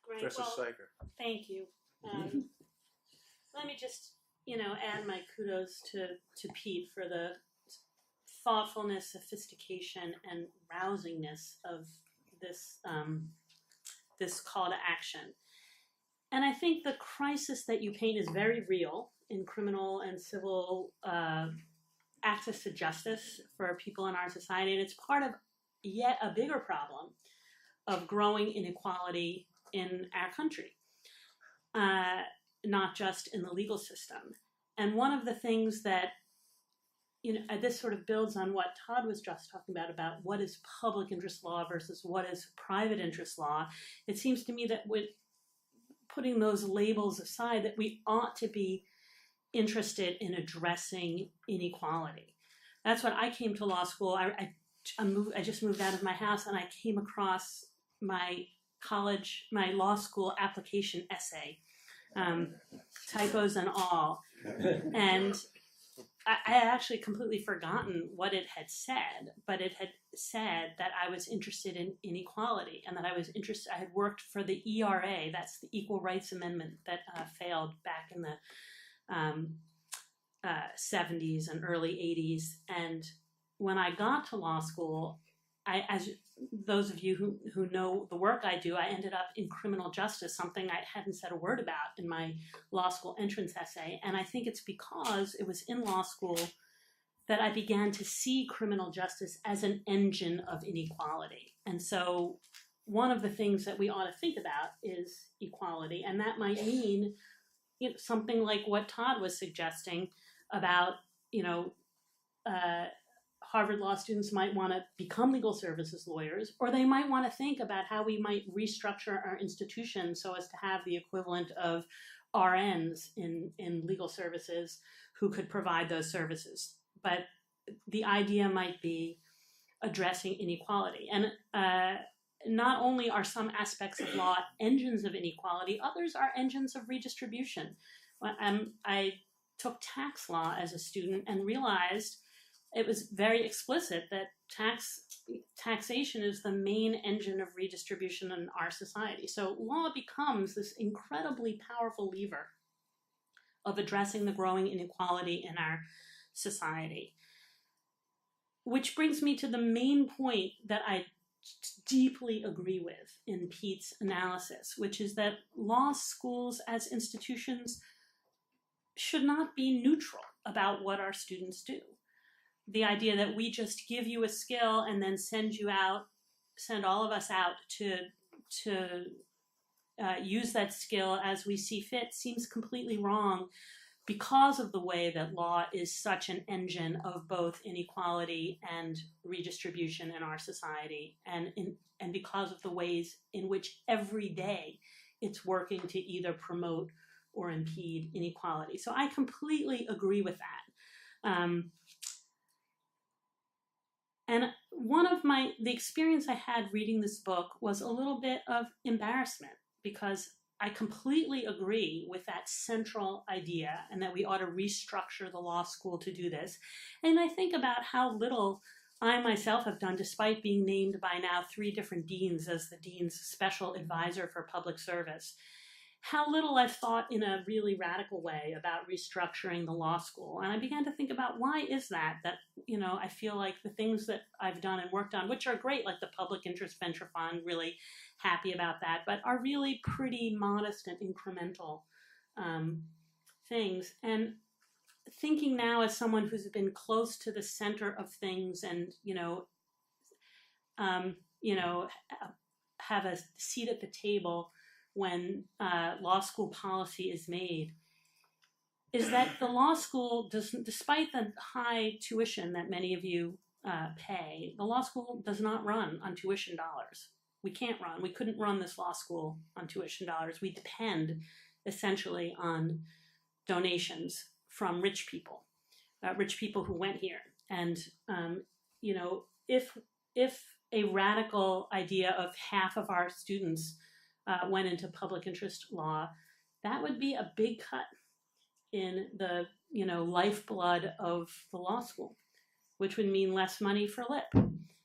Great. Professor Well, Steiker. thank you. Let me just, add my kudos to Pete for the thoughtfulness, sophistication, and rousingness of this this call to action. And I think the crisis that you paint is very real in criminal and civil access to justice for people in our society, and it's part of yet a bigger problem of growing inequality in our country, not just in the legal system. And one of the things that, this sort of builds on what Todd was just talking about what is public interest law versus what is private interest law. It seems to me that with putting those labels aside, that we ought to be interested in addressing inequality. That's what I came to law school. I just moved out of my house, and I came across my law school application essay, typos and all. And I had actually completely forgotten what it had said, but it had said that I was interested in inequality, and that I had worked for the ERA, that's the Equal Rights Amendment that failed back in the 70s and early 80s. And when I got to law school, as those of you who know the work I do, I ended up in criminal justice, something I hadn't said a word about in my law school entrance essay. And I think it's because it was in law school that I began to see criminal justice as an engine of inequality. And so one of the things that we ought to think about is equality. And that might mean something like what Todd was suggesting about, Harvard Law students might want to become legal services lawyers, or they might want to think about how we might restructure our institution so as to have the equivalent of RNs in legal services who could provide those services. But the idea might be addressing inequality. And not only are some aspects of law engines of inequality, others are engines of redistribution. I took tax law as a student and realized it was very explicit that taxation is the main engine of redistribution in our society. So law becomes this incredibly powerful lever of addressing the growing inequality in our society. Which brings me to the main point that I deeply agree with in Pete's analysis, which is that law schools as institutions should not be neutral about what our students do. The idea that we just give you a skill and then send all of us out to use that skill as we see fit seems completely wrong, because of the way that law is such an engine of both inequality and redistribution in our society, and because of the ways in which every day it's working to either promote or impede inequality. So I completely agree with that. And one of the experience I had reading this book was a little bit of embarrassment, because I completely agree with that central idea, and that we ought to restructure the law school to do this. And I think about how little I myself have done, despite being named by now 3 different deans as the dean's special advisor for public service, how little I've thought in a really radical way about restructuring the law school. And I began to think about, why is that, I feel like the things that I've done and worked on, which are great, like the Public Interest Venture Fund, really happy about that, but are really pretty modest and incremental things. And thinking now as someone who's been close to the center of things and, have a seat at the table when law school policy is made, is that the law school, despite the high tuition that many of you pay, the law school does not run on tuition dollars. We couldn't run this law school on tuition dollars. We depend essentially on donations from rich people who went here. And, if a radical idea of half of our students went into public interest law, that would be a big cut in the lifeblood of the law school, which would mean less money for LIP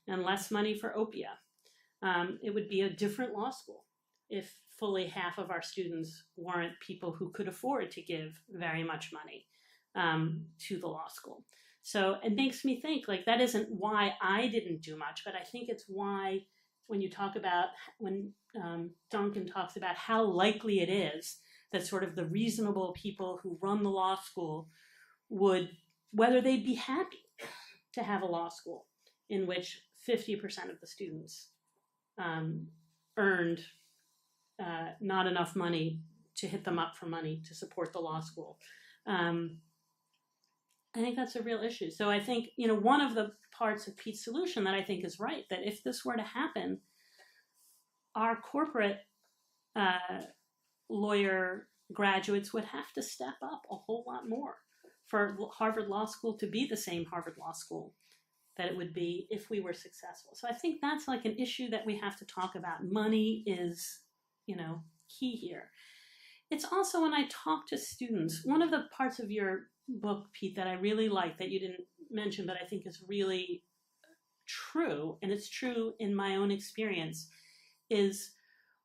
and less money for OPIA. It would be a different law school if fully half of our students weren't people who could afford to give very much money to the law school. So it makes me think, like, that isn't why I didn't do much, but I think it's why when Duncan talks about how likely it is that sort of the reasonable people who run the law school whether they'd be happy to have a law school in which 50% of the students earned not enough money to hit them up for money to support the law school. I think that's a real issue. So I think, one of the parts of Pete's solution that I think is right, that if this were to happen, our corporate lawyer graduates would have to step up a whole lot more for Harvard Law School to be the same Harvard Law School that it would be if we were successful. So I think that's like an issue that we have to talk about. Money is, key here. It's also, when I talk to students, one of the parts of your book, Pete, that I really like that you didn't mention, but I think is really true, and it's true in my own experience, is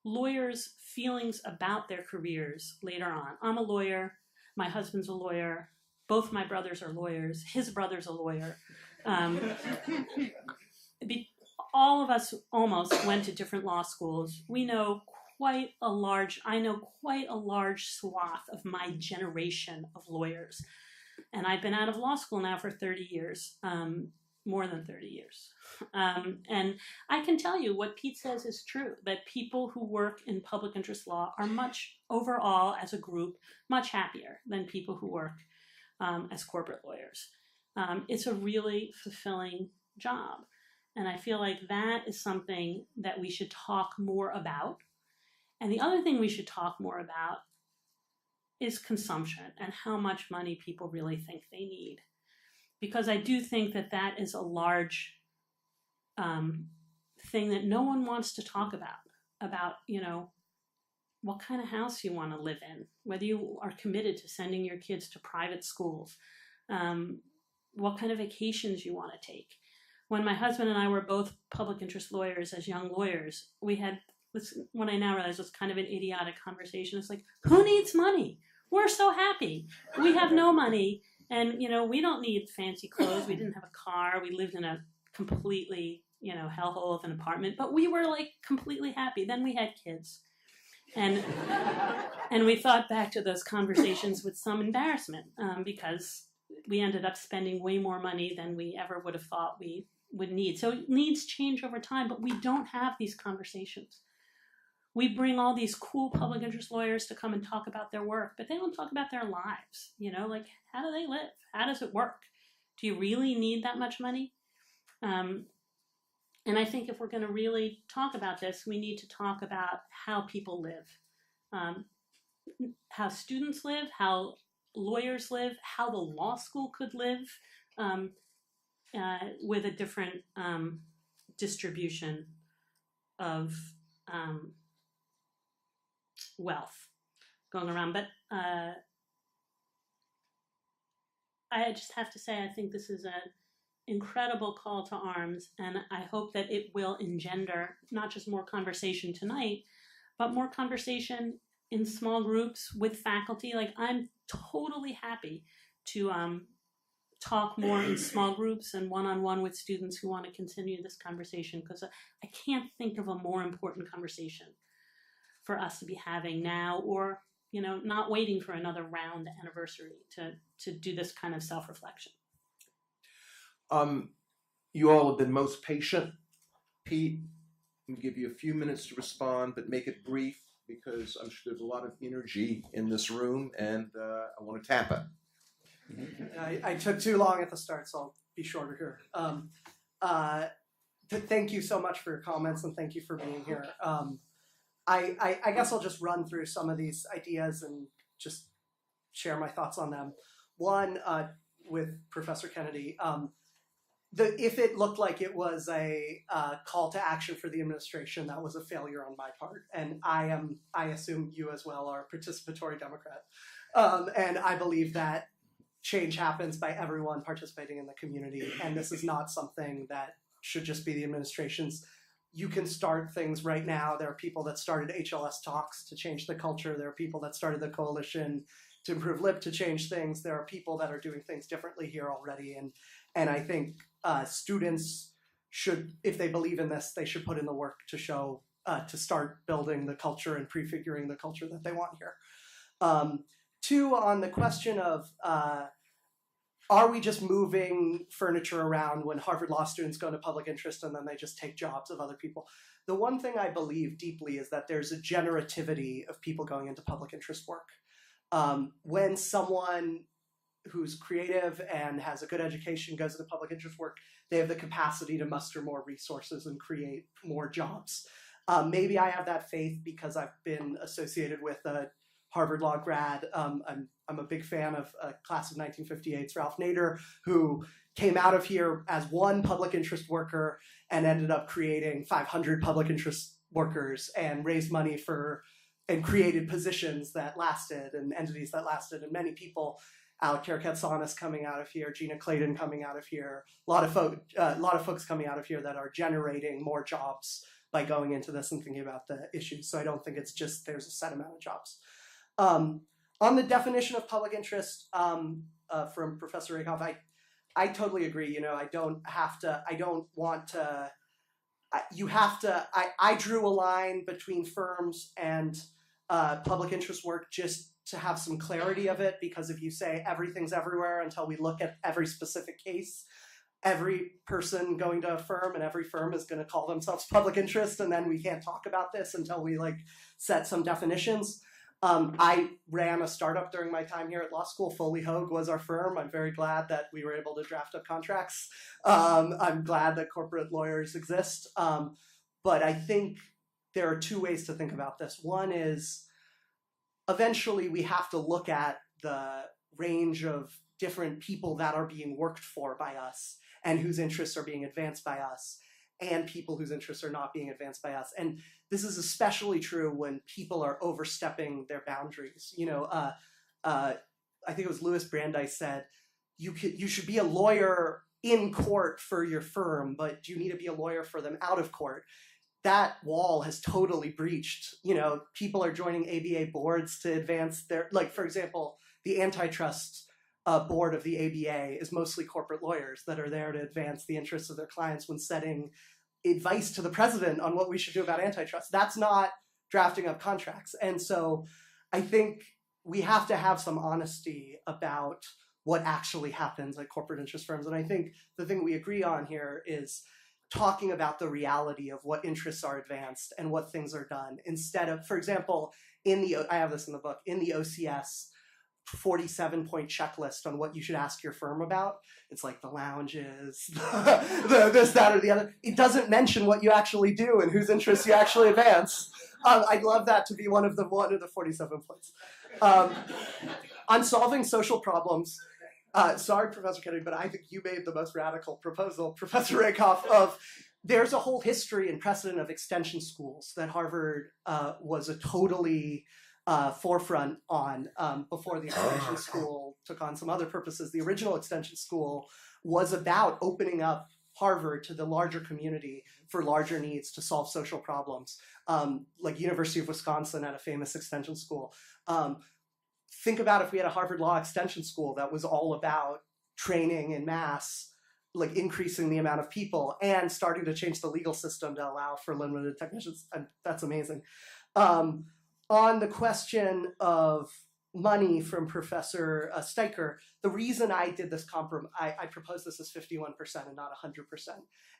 lawyers' feelings about their careers later on. I'm a lawyer. My husband's a lawyer. Both my brothers are lawyers. His brother's a lawyer. All of us almost went to different law schools. I know quite a large swath of my generation of lawyers. And I've been out of law school now for 30 years, more than 30 years. And I can tell you what Pete says is true, that people who work in public interest law are overall as a group, much happier than people who work as corporate lawyers. It's a really fulfilling job. And I feel like that is something that we should talk more about. And the other thing we should talk more about is consumption and how much money people really think they need. Because I do think that that is a large thing that no one wants to talk about, what kind of house you want to live in, whether you are committed to sending your kids to private schools, what kind of vacations you want to take. When my husband and I were both public interest lawyers as young lawyers, we had, what I now realize was kind of an idiotic conversation. It's like, who needs money? We're so happy. We have no money, and we don't need fancy clothes. We didn't have a car. We lived in a completely hellhole of an apartment, but we were like completely happy. Then we had kids, and we thought back to those conversations with some embarrassment, because we ended up spending way more money than we ever would have thought we would need. So needs change over time, but we don't have these conversations. We bring all these cool public interest lawyers to come and talk about their work, but they don't talk about their lives. Like, how do they live? How does it work? Do you really need that much money? And I think if we're going to really talk about this, we need to talk about how people live, how students live, how lawyers live, how the law school could live, with a different distribution of wealth going around. But I just have to say, I think this is an incredible call to arms, and I hope that it will engender not just more conversation tonight, but more conversation in small groups with faculty. Like, I'm totally happy to talk more in small groups and one-on-one with students who want to continue this conversation, because I can't think of a more important conversation for us to be having now, or not waiting for another round anniversary to do this kind of self-reflection. You all have been most patient. Pete, I'm going to give you a few minutes to respond, but make it brief, because I'm sure there's a lot of energy in this room, and I want to tap it. I took too long at the start, so I'll be shorter here. Thank you so much for your comments, and thank you for being here. I guess I'll just run through some of these ideas and just share my thoughts on them. One, with Professor Kennedy, if it looked like it was a call to action for the administration, that was a failure on my part. And I assume you as well are a participatory Democrat. And I believe that change happens by everyone participating in the community. And this is not something that should just be the administration's. You can start things right now. There are people that started HLS talks to change the culture. There are people that started the coalition to improve LIP to change things. There are people that are doing things differently here already. And I think students should, if they believe in this, they should put in the work to show, to start building the culture and prefiguring the culture that they want here. Two, on the question of, are we just moving furniture around when Harvard Law students go into public interest and then they just take jobs of other people? The one thing I believe deeply is that there's a generativity of people going into public interest work. When someone who's creative and has a good education goes into public interest work, they have the capacity to muster more resources and create more jobs. Maybe I have that faith because I've been associated with a Harvard Law grad. I'm a big fan of a class of 1958's Ralph Nader, who came out of here as one public interest worker and ended up creating 500 public interest workers and raised money for and created positions that lasted and entities that lasted. And many people, Alec Katsanis coming out of here, Gina Clayton coming out of here, a lot of folks coming out of here that are generating more jobs by going into this and thinking about the issues. So I don't think it's just there's a set amount of jobs. On the definition of public interest from Professor Rakoff, I totally agree. I don't want to, I drew a line between firms and public interest work just to have some clarity of it, because if you say everything's everywhere until we look at every specific case, every person going to a firm and every firm is going to call themselves public interest, and then we can't talk about this until we set some definitions. I ran a startup during my time here at law school. Foley Hoag was our firm. I'm very glad that we were able to draft up contracts. I'm glad that corporate lawyers exist. But I think there are two ways to think about this. One is eventually we have to look at the range of different people that are being worked for by us and whose interests are being advanced by us, and people whose interests are not being advanced by us. And this is especially true when people are overstepping their boundaries. I think it was Louis Brandeis said, you should be a lawyer in court for your firm, but you need to be a lawyer for them out of court. that wall has totally breached. People are joining ABA boards to advance their, like, for example, the antitrust board of the ABA is mostly corporate lawyers that are there to advance the interests of their clients when setting advice to the president on what we should do about antitrust. That's not drafting up contracts. And so I think we have to have some honesty about what actually happens at corporate interest firms. And I think the thing we agree on here is talking about the reality of what interests are advanced and what things are done, instead of, for example, I have this in the book, in the OCS 47-point checklist on what you should ask your firm about. It's like the lounges, the this, that, or the other. It doesn't mention what you actually do and whose interests you actually advance. I'd love that to be one of the 47 points. On solving social problems, sorry, Professor Kennedy, but I think you made the most radical proposal, Professor Rakoff, of there's a whole history and precedent of extension schools that Harvard was a totally forefront on before the extension school took on some other purposes. The original extension school was about opening up Harvard to the larger community for larger needs to solve social problems. Like University of Wisconsin had a famous extension school. Think about if we had a Harvard Law extension school that was all about training in mass, like increasing the amount of people and starting to change the legal system to allow for limited technicians. And that's amazing. On the question of money from Professor Steiker, the reason I did this I proposed this as 51% and not 100%,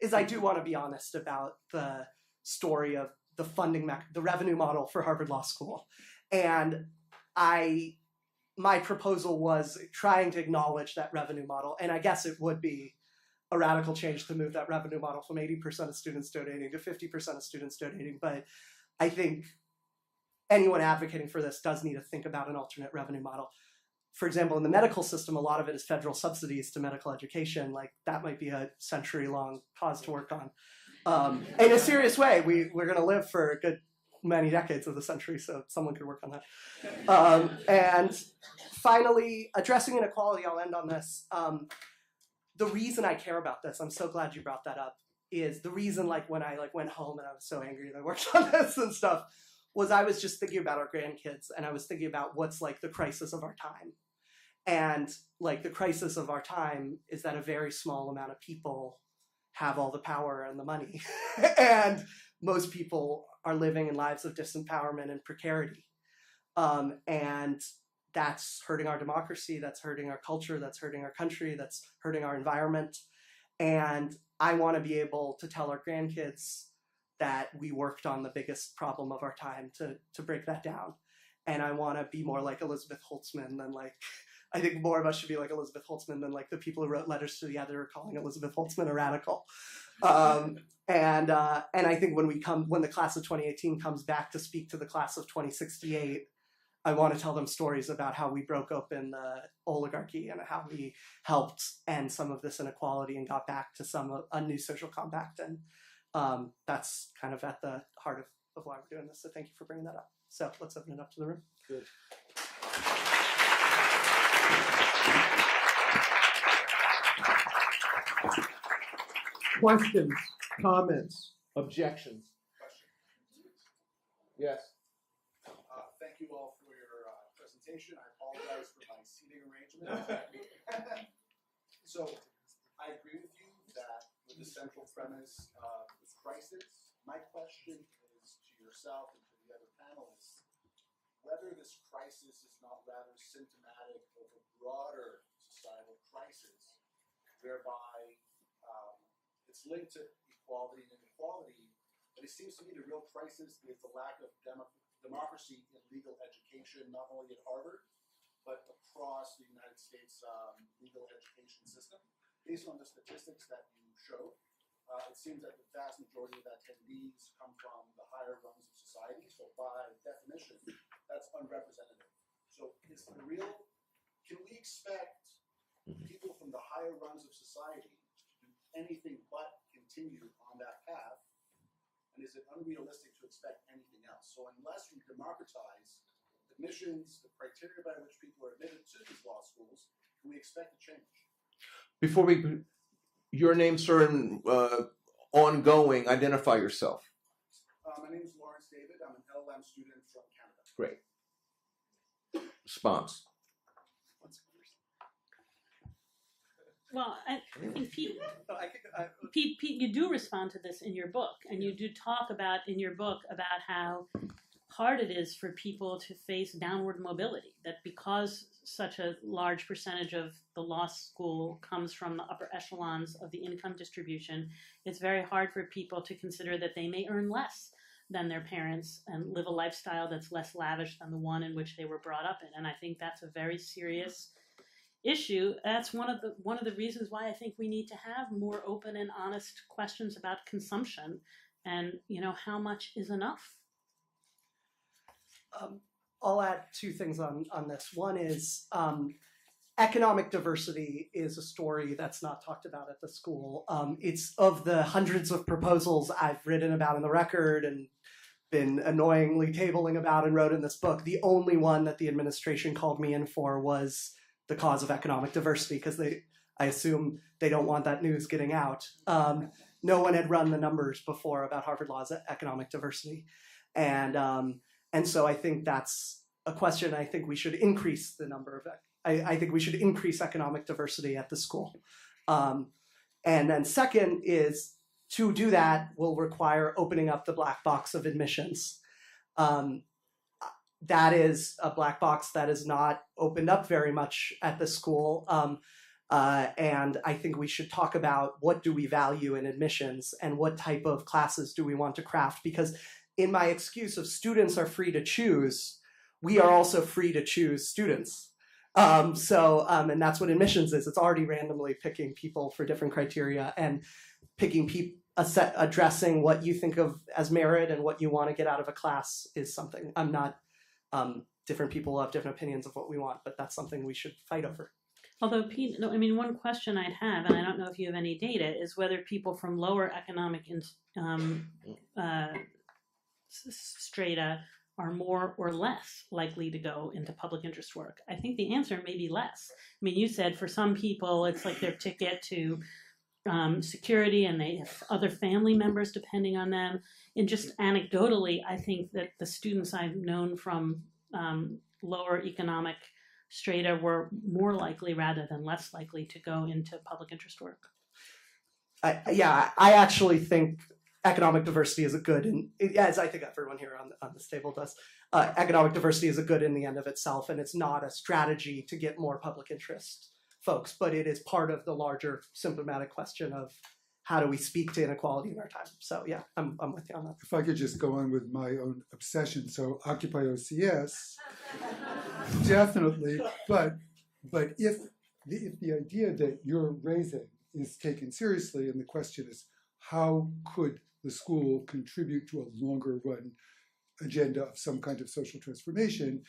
is I do want to be honest about the story of the funding, the revenue model for Harvard Law School. And my proposal was trying to acknowledge that revenue model. And I guess it would be a radical change to move that revenue model from 80% of students donating to 50% of students donating. But I think anyone advocating for this does need to think about an alternate revenue model. For example, in the medical system, a lot of it is federal subsidies to medical education. Like, that might be a century-long cause to work on. In a serious way, we're going to live for a good many decades of the century, so someone could work on that. And finally, addressing inequality, I'll end on this. The reason I care about this, I'm so glad you brought that up, is the reason, like, when I went home and I was so angry that I worked on this and stuff, was I was just thinking about our grandkids, and I was thinking about what's, like, the crisis of our time. And, like, the crisis of our time is that a very small amount of people have all the power and the money. And most people are living in lives of disempowerment and precarity. And that's hurting our democracy, that's hurting our culture, that's hurting our country, that's hurting our environment. And I want to be able to tell our grandkids that we worked on the biggest problem of our time to break that down. And I want to be more like Elizabeth Holtzman than, like, I think more of us should be like Elizabeth Holtzman than, like, the people who wrote letters to the editor calling Elizabeth Holtzman a radical. And I think when the class of 2018 comes back to speak to the class of 2068, I want to tell them stories about how we broke open the oligarchy and how we helped end some of this inequality and got back to a new social compact. And that's kind of at the heart of why we're doing this. So thank you for bringing that up. So let's open it up to the room. Good. Questions, comments, objections? Yes. Thank you all for your presentation. I apologize for my seating arrangement. So I agree with you that with the central premise of this crisis, my question is to yourself and to the other panelists, whether this crisis is not rather symptomatic of a broader societal crisis, whereby it's linked to equality and inequality, but it seems to me the real crisis is the lack of democracy in legal education, not only at Harvard, but across the United States legal education system. Based on the statistics that you showed, it seems that the vast majority of attendees come from the higher rungs of society, so by definition, that's unrepresentative. So is the real, can we expect people from the higher rungs of society to do anything but continue on that path? And is it unrealistic to expect anything else? So unless we democratize admissions, the criteria by which people are admitted to these law schools, can we expect a change? Before your name, sir, and ongoing, identify yourself. My name is Lawrence David. I'm an LLM student from Canada. Great. Response. Well, I think Pete, Oh, Pete, you do respond to this in your book, and you do talk about in your book about how hard it is for people to face downward mobility, that because such a large percentage of the law school comes from the upper echelons of the income distribution, it's very hard for people to consider that they may earn less than their parents and live a lifestyle that's less lavish than the one in which they were brought up in. And I think that's a very serious issue. That's one of the reasons why I think we need to have more open and honest questions about consumption and, you know, how much is enough. I'll add two things on this. One is economic diversity is a story that's not talked about at the school. It's of the hundreds of proposals I've written about in the record and been annoyingly tabling about and wrote in this book, the only one that the administration called me in for was the cause of economic diversity, because I assume they don't want that news getting out. No one had run the numbers before about Harvard Law's economic diversity. And so I think that's a question. I think we should increase the number of, I think we should increase economic diversity at the school. And then second is, to do that will require opening up the black box of admissions. That is a black box that is not opened up very much at the school. And I think we should talk about what do we value in admissions and what type of classes do we want to craft, because in my excuse of students are free to choose, we are also free to choose students. And that's what admissions is. It's already randomly picking people for different criteria and picking addressing what you think of as merit and what you want to get out of a class is something. I'm not, different people have different opinions of what we want, but that's something we should fight over. Although, Pete, no, I mean, one question I'd have, and I don't know if you have any data, is whether people from lower economic strata are more or less likely to go into public interest work. I think the answer may be less. I mean, you said for some people it's like their ticket to security, and they have other family members depending on them. And just anecdotally, I think that the students I've known from lower economic strata were more likely rather than less likely to go into public interest work. I actually think economic diversity is a good, and as I think everyone here on this table does, economic diversity is a good in the end of itself, and it's not a strategy to get more public interest folks, but it is part of the larger symptomatic question of how do we speak to inequality in our time. So yeah, I'm with you on that. If I could just go on with my own obsession, so Occupy OCS, definitely, but if the idea that you're raising is taken seriously, and the question is how could the school contribute to a longer run agenda of some kind of social transformation,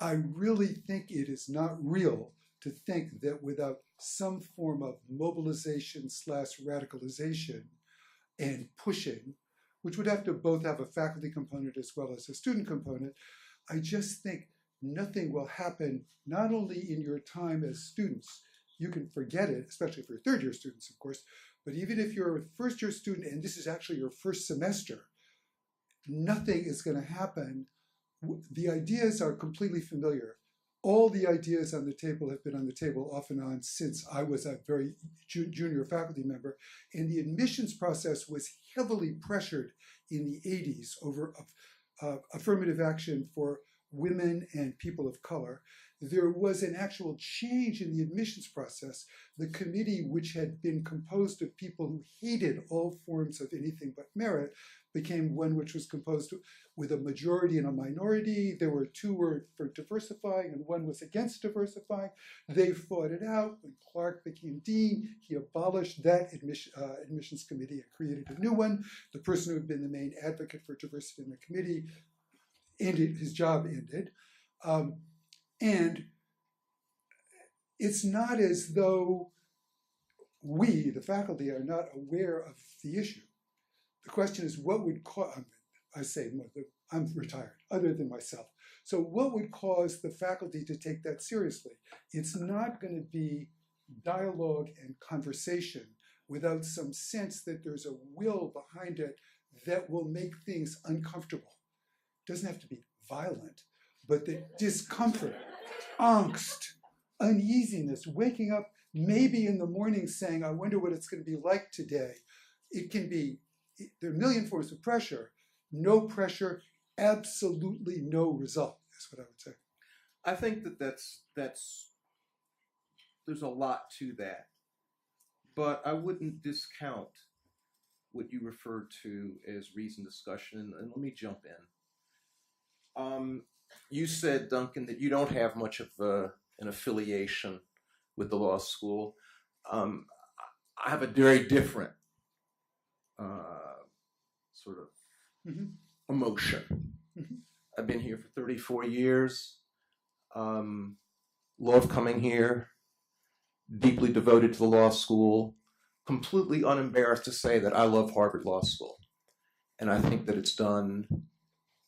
I really think it is not real to think that without some form of mobilization / radicalization and pushing, which would have to both have a faculty component as well as a student component, I just think nothing will happen, not only in your time as students, you can forget it, especially for third year students, of course, but even if you're a first year student and this is actually your first semester, nothing is going to happen. The ideas are completely familiar. All the ideas on the table have been on the table off and on since I was a very junior faculty member. And the admissions process was heavily pressured in the 80s over affirmative action for women and people of color. There was an actual change in the admissions process. The committee, which had been composed of people who hated all forms of anything but merit, became one which was composed with a majority and a minority. There were two were for diversifying and one was against diversifying. They fought it out. When Clark became dean, he abolished that admissions committee and created a new one. The person who had been the main advocate for diversity in the committee his job ended. And it's not as though we, the faculty, are not aware of the issue. The question is what would cause, I'm retired, other than myself. So what would cause the faculty to take that seriously? It's not going to be dialogue and conversation without some sense that there's a will behind it that will make things uncomfortable. It doesn't have to be violent, but the discomfort, angst, uneasiness, waking up maybe in the morning saying, I wonder what it's going to be like today. It can be, there are a million forms of pressure. No pressure, absolutely no result, is what I would say. I think that there's a lot to that, but I wouldn't discount what you referred to as reasoned discussion, and let me jump in. You said, Duncan, that you don't have much of an affiliation with the law school. I have a very different sort of emotion. I've been here for 34 years. Love coming here. Deeply devoted to the law school. Completely unembarrassed to say that I love Harvard Law School. And I think that it's done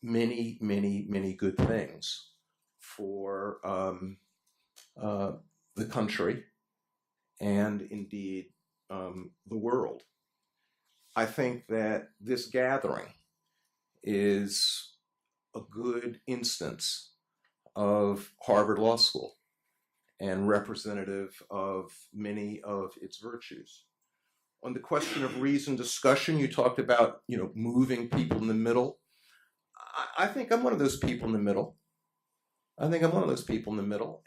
many, many, many good things for the country and indeed the world. I think that this gathering is a good instance of Harvard Law School and representative of many of its virtues. On the question of reasoned discussion, you talked about, moving people in the middle. I think I'm one of those people in the middle.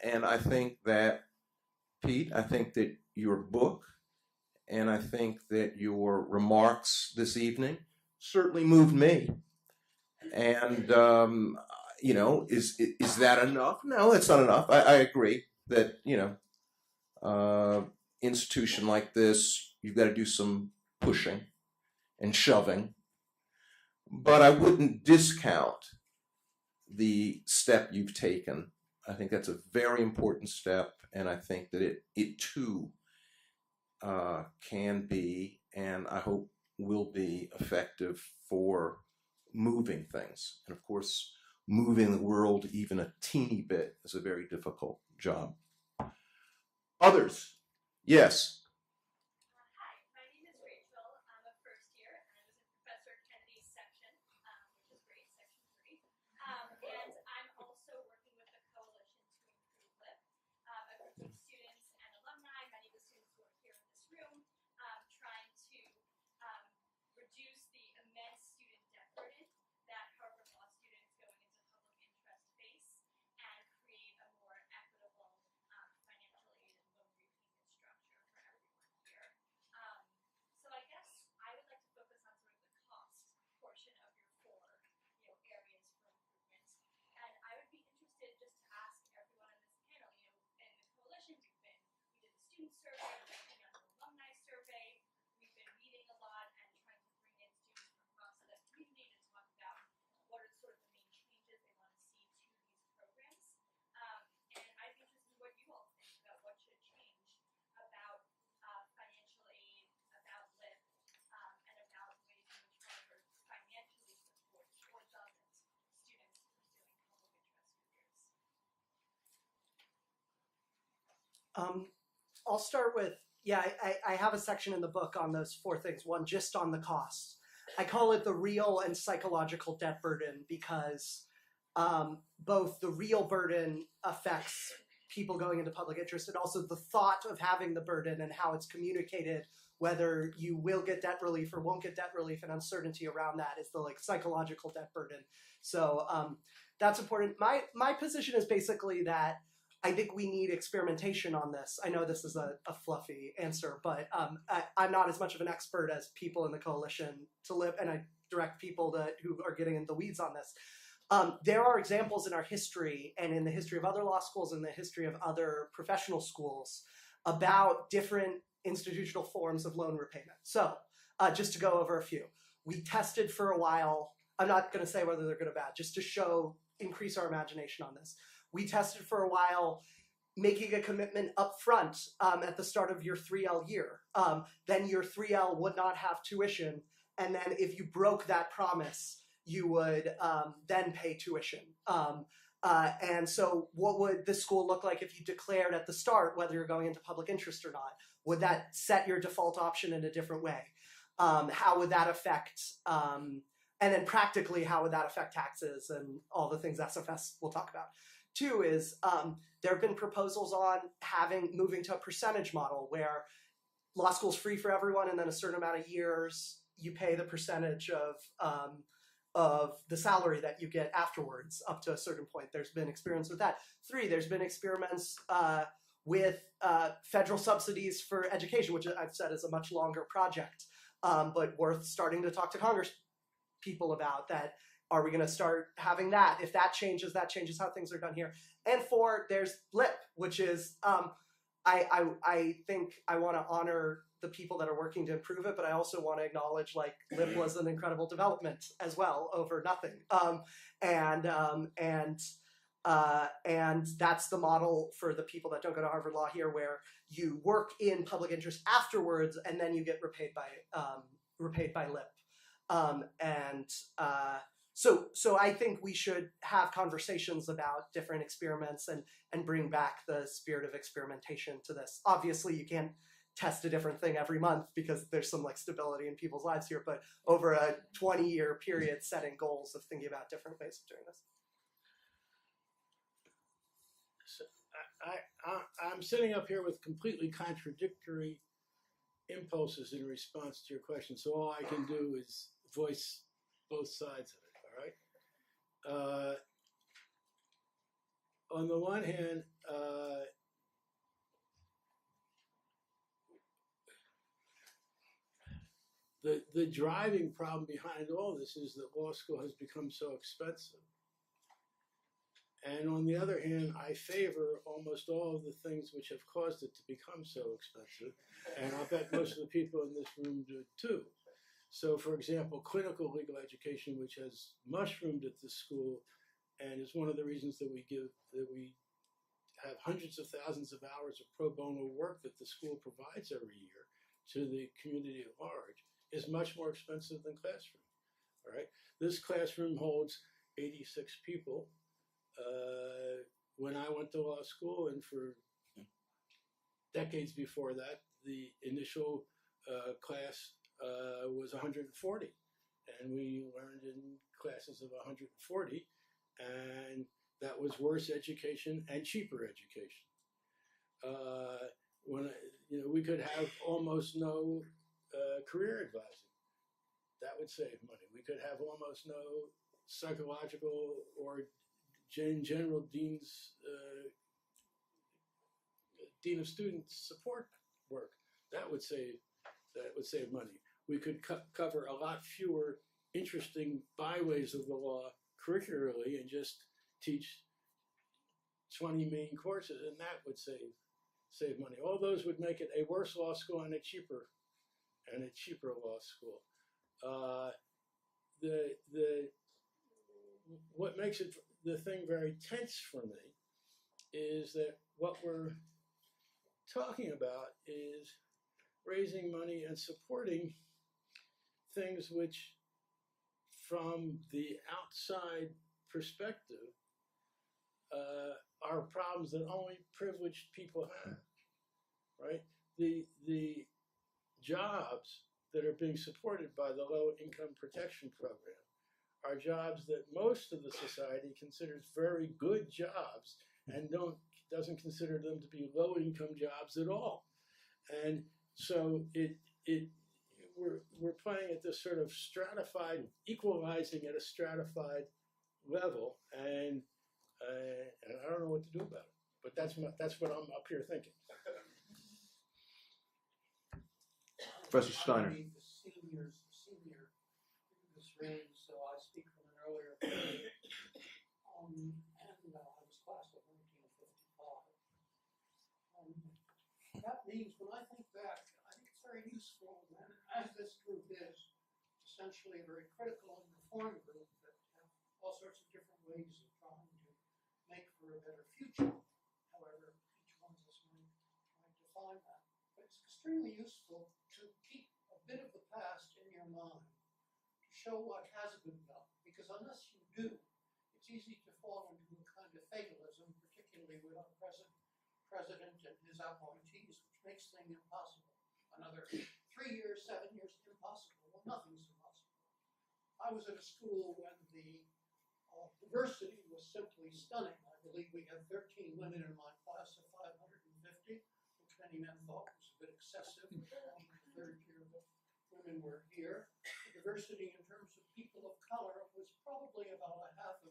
And I think that, Pete, I think that your book and I think that your remarks this evening certainly moved me. And, is that enough? No, it's not enough. I agree that, institution like this, you've got to do some pushing and shoving. But I wouldn't discount the step you've taken. I think that's a very important step, and I think that it too can be, and I hope will be, effective for moving things. And of course, moving the world even a teeny bit is a very difficult job. Others? Yes. Hi, my name is Rachel. I'm a first year, and I was in Professor Kennedy's section, which is great, section 3. And I'm also working with the Coalition to Improve LIP, a group of students and alumni, many of the students who are here in this room, trying to reduce the immense student debt burden that Harvard Law students going into public interest face and create a more equitable financial aid and loan repayment structure for everyone here. So I guess I would like to focus on sort of the cost portion of your 4 areas for improvement. And I would be interested just to ask everyone on this panel, in the coalition, we did the student survey, we're working on the alumni survey, we've been meeting a lot and trying to bring in students from across the community to talk about what are sort of the main changes they want to see to these programs. And I'd be interested in what you all think about what should change about financial aid, about LIP, and about ways in which Harvard financially supports or doesn't students pursuing public interest careers. I'll start with, I have a section in the book on those 4 things. One, just on the costs. I call it the real and psychological debt burden because both the real burden affects people going into public interest and also the thought of having the burden and how it's communicated, whether you will get debt relief or won't get debt relief, and uncertainty around that is the psychological debt burden. So that's important. My position is basically that I think we need experimentation on this. I know this is a fluffy answer, but I'm not as much of an expert as people in the coalition to LIP, and I direct people who are getting in the weeds on this. There are examples in our history and in the history of other law schools and the history of other professional schools about different institutional forms of loan repayment. So just to go over a few. We tested for a while. I'm not going to say whether they're good or bad, just to increase our imagination on this. We tested for a while making a commitment up front at the start of your 3L year. Then your 3L would not have tuition. And then if you broke that promise, you would then pay tuition. And so what would this school look like if you declared at the start whether you're going into public interest or not? Would that set your default option in a different way? how would that affect, and then practically, how would that affect taxes and all the things SFS will talk about. 2 is there have been proposals on moving to a percentage model where law school's free for everyone, and then a certain amount of years you pay the percentage of the salary that you get afterwards up to a certain point. There's been experiments with that. 3, there's been experiments with federal subsidies for education, which I've said is a much longer project, but worth starting to talk to Congress people about that. Are we going to start having that? If that changes how things are done here. And 4, there's LIP, which is, I think I want to honor the people that are working to improve it, but I also want to acknowledge like LIP was an incredible development as well over nothing. And that's the model for the people that don't go to Harvard Law here, where you work in public interest afterwards, and then you get repaid by LIP. So I think we should have conversations about different experiments and bring back the spirit of experimentation to this. Obviously, you can't test a different thing every month because there's some like stability in people's lives here, but over a 20-year period, setting goals of thinking about different ways of doing this. So I'm sitting up here with completely contradictory impulses in response to your question, so all I can do is voice both sides of it, all right? On the one hand, the driving problem behind all this is that law school has become so expensive. And on the other hand, I favor almost all of the things which have caused it to become so expensive. And I'll bet most of the people in this room do too. So for example, clinical legal education, which has mushroomed at this school and is one of the reasons that we have hundreds of thousands of hours of pro bono work that the school provides every year to the community at large, is much more expensive than classroom, all right? This classroom holds 86 people. When I went to law school, and for decades before that, the initial class was 140, and we learned in classes of 140, and that was worse education and cheaper education. We could have almost no career advising. That would save money. We could have almost no psychological or in general dean of students support work. That would save money. We could cover a lot fewer interesting byways of the law curricularly and just teach 20 main courses, and that would save money. All those would make it a worse law school and a cheaper law school. What makes the thing very tense for me is that what we're talking about is raising money and supporting things which, from the outside perspective, are problems that only privileged people have, right? The jobs that are being supported by the Low Income Protection Program are jobs that most of the society considers very good jobs and doesn't consider them to be low income jobs at all. And so we're playing at this sort of stratified, equalizing at a stratified level, and I don't know what to do about it. But that's what I'm up here thinking. Professor Steiner. I'm the senior in this range, so I speak from an earlier period. And I was class of 1955. That means when I think back, I think it's very useful when, as this group is, essentially a very critical and reform group that have all sorts of different ways of trying to make for a better future, however each one of us might define that. But it's extremely useful to keep a bit of the past in your mind, to show what has been done, because unless you do, it's easy to fall into a kind of fatalism, particularly with our present president and his appointees, which makes things impossible. Another 3 3 years, 7 years, impossible. Well, nothing's impossible. I was at a school when the diversity was simply stunning. I believe we had 13 women in my class of 550, which many men thought was a bit excessive. The third year that women were here. The diversity in terms of people of color was probably about 0.5%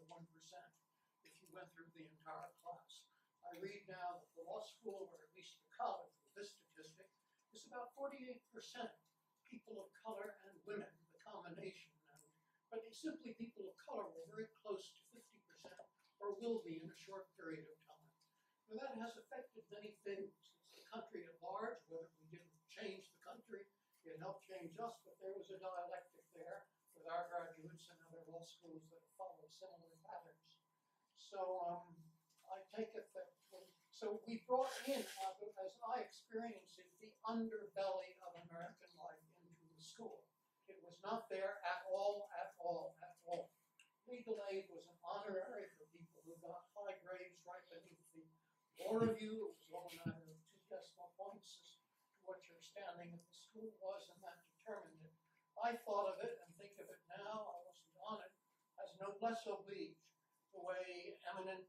if you went through the entire class. I read now that the law school, or at least the college, with this statistic, is about 48% people of color and women, the combination. But simply people of color were very close to 50%, or will be in a short period of time. Now that has affected many things. It's the country at large, whether we didn't change the country, it helped change us, but there was a dialectic there with our graduates and other law schools that follow similar patterns. So I take it that, so we brought in, as I experience it, the underbelly of American life into the school. It was not there at all, at all, at all. Legal aid was an honorary for people who got high grades right beneath the law review. It was all a matter of 2 decimal points as to what your standing at the school was, and that determined it. I thought of it and think of it now, I wasn't on it, as noblesse oblige, the way eminent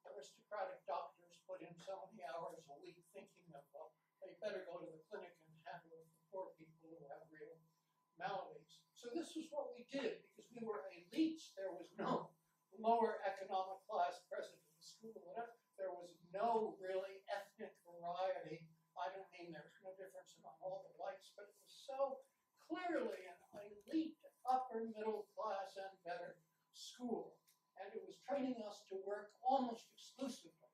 aristocratic doctors put in so many hours a week thinking of, they better go to the clinic and handle it for poor people who have real maladies. So this was what we did, because we were elites. There was no lower economic class present in the school. Whatever. There was no really ethnic variety. I don't mean there's no difference among all the whites, but it was so clearly an elite, upper middle class and better school. And it was training us to work almost exclusively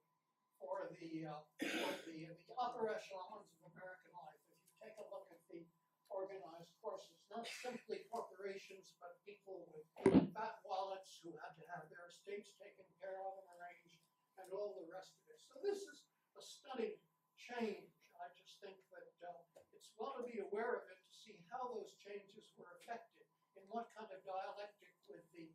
for the upper echelons of American life. If you take a look at the organized courses, not simply corporations, but people with fat wallets who had to have their estates taken care of and arranged, and all the rest of it. So this is a stunning change. I just think that it's well to be aware of it, to see how those changes were affected, in what kind of dialectic with the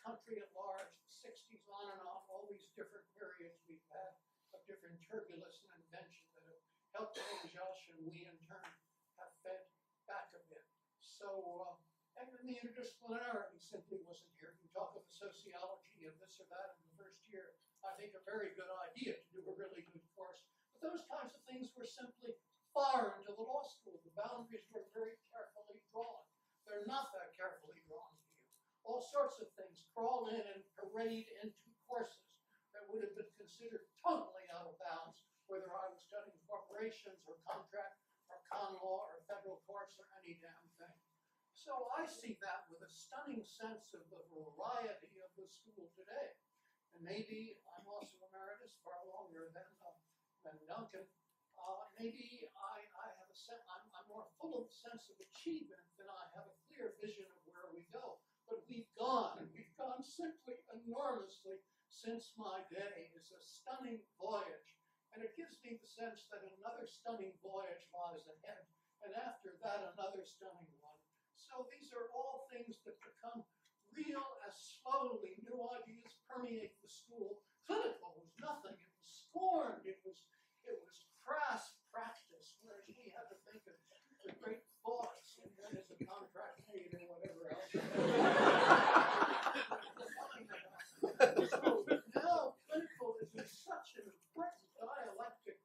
country at large, the 60s on and on, all these different periods we've had of different turbulence and invention that have helped change us, and we in turn have fed back a bit. So, and then the interdisciplinarity simply wasn't here. You talk of the sociology of this or that in the first year, I think a very good idea to do a really good course. But those kinds of things were simply far into the law school. The boundaries were very carefully drawn. They're not that carefully drawn here. All sorts of things crawl in and parade into courses that would have been considered totally out of bounds, whether I was studying corporations or contract or con law or federal courts or any damn thing. So I see that with a stunning sense of the variety of the school today. And maybe I'm also emeritus far longer than Duncan. Maybe I have a sense, I'm more full of a sense of achievement than I have a clear vision of where we go. But we've gone simply enormously since my day. It's a stunning voyage. And it gives me the sense that another stunning voyage lies ahead. And after that, another stunning one. So these are all things that become real as slowly new ideas permeate the school. Clinical was nothing. It was scorned. It was crass practice, whereas we had to think of the great thoughts and then as a contract made or whatever else. So now clinical is in such an important dialectic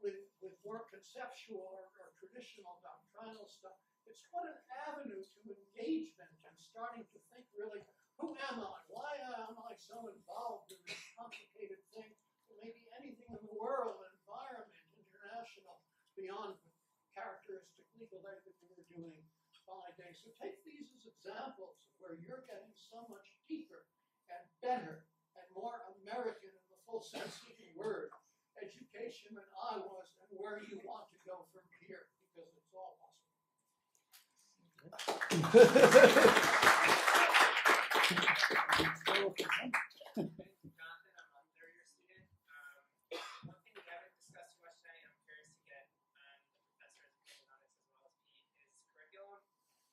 with more conceptual or traditional doctrinal stuff. It's what an avenue to engagement and starting to think really, who am I? Why am I so involved in this complicated thing? Maybe anything in the world, environment, international, beyond the characteristic legal aid that we were doing by day. So take these as examples of where you're getting so much deeper and better and more American in the full sense of the word education than I was, and where you want to go from here, because it's all possible. Jonathan, I'm a third-year student. One thing we haven't discussed too much tonight, and I'm curious to get the professor's opinion on this as well as Pete, is curriculum.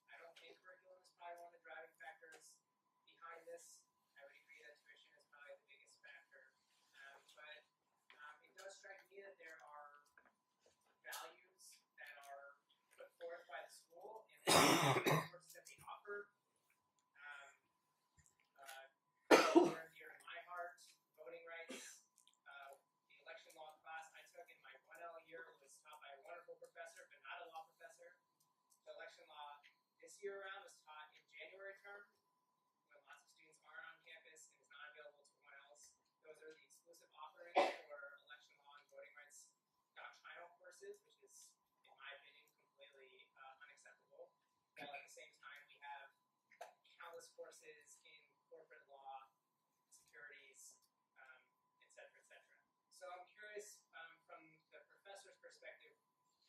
I don't think curriculum is probably one of the driving factors behind this. I would agree that tuition is probably the biggest factor. But it does strike me that there are values that are put courses that they offer. Near and dear to my heart, voting rights. The election law class I took in my 1L year was taught by a wonderful professor, but not a law professor. The election law this year around was taught in January term, when lots of students aren't on campus and is not available to 1Ls. Those are the exclusive offerings for election law and voting rights doctrinal courses, which is, in my opinion, completely unacceptable. While at the same time, we have countless courses in corporate law, securities, et cetera, et cetera. So I'm curious, from the professor's perspective,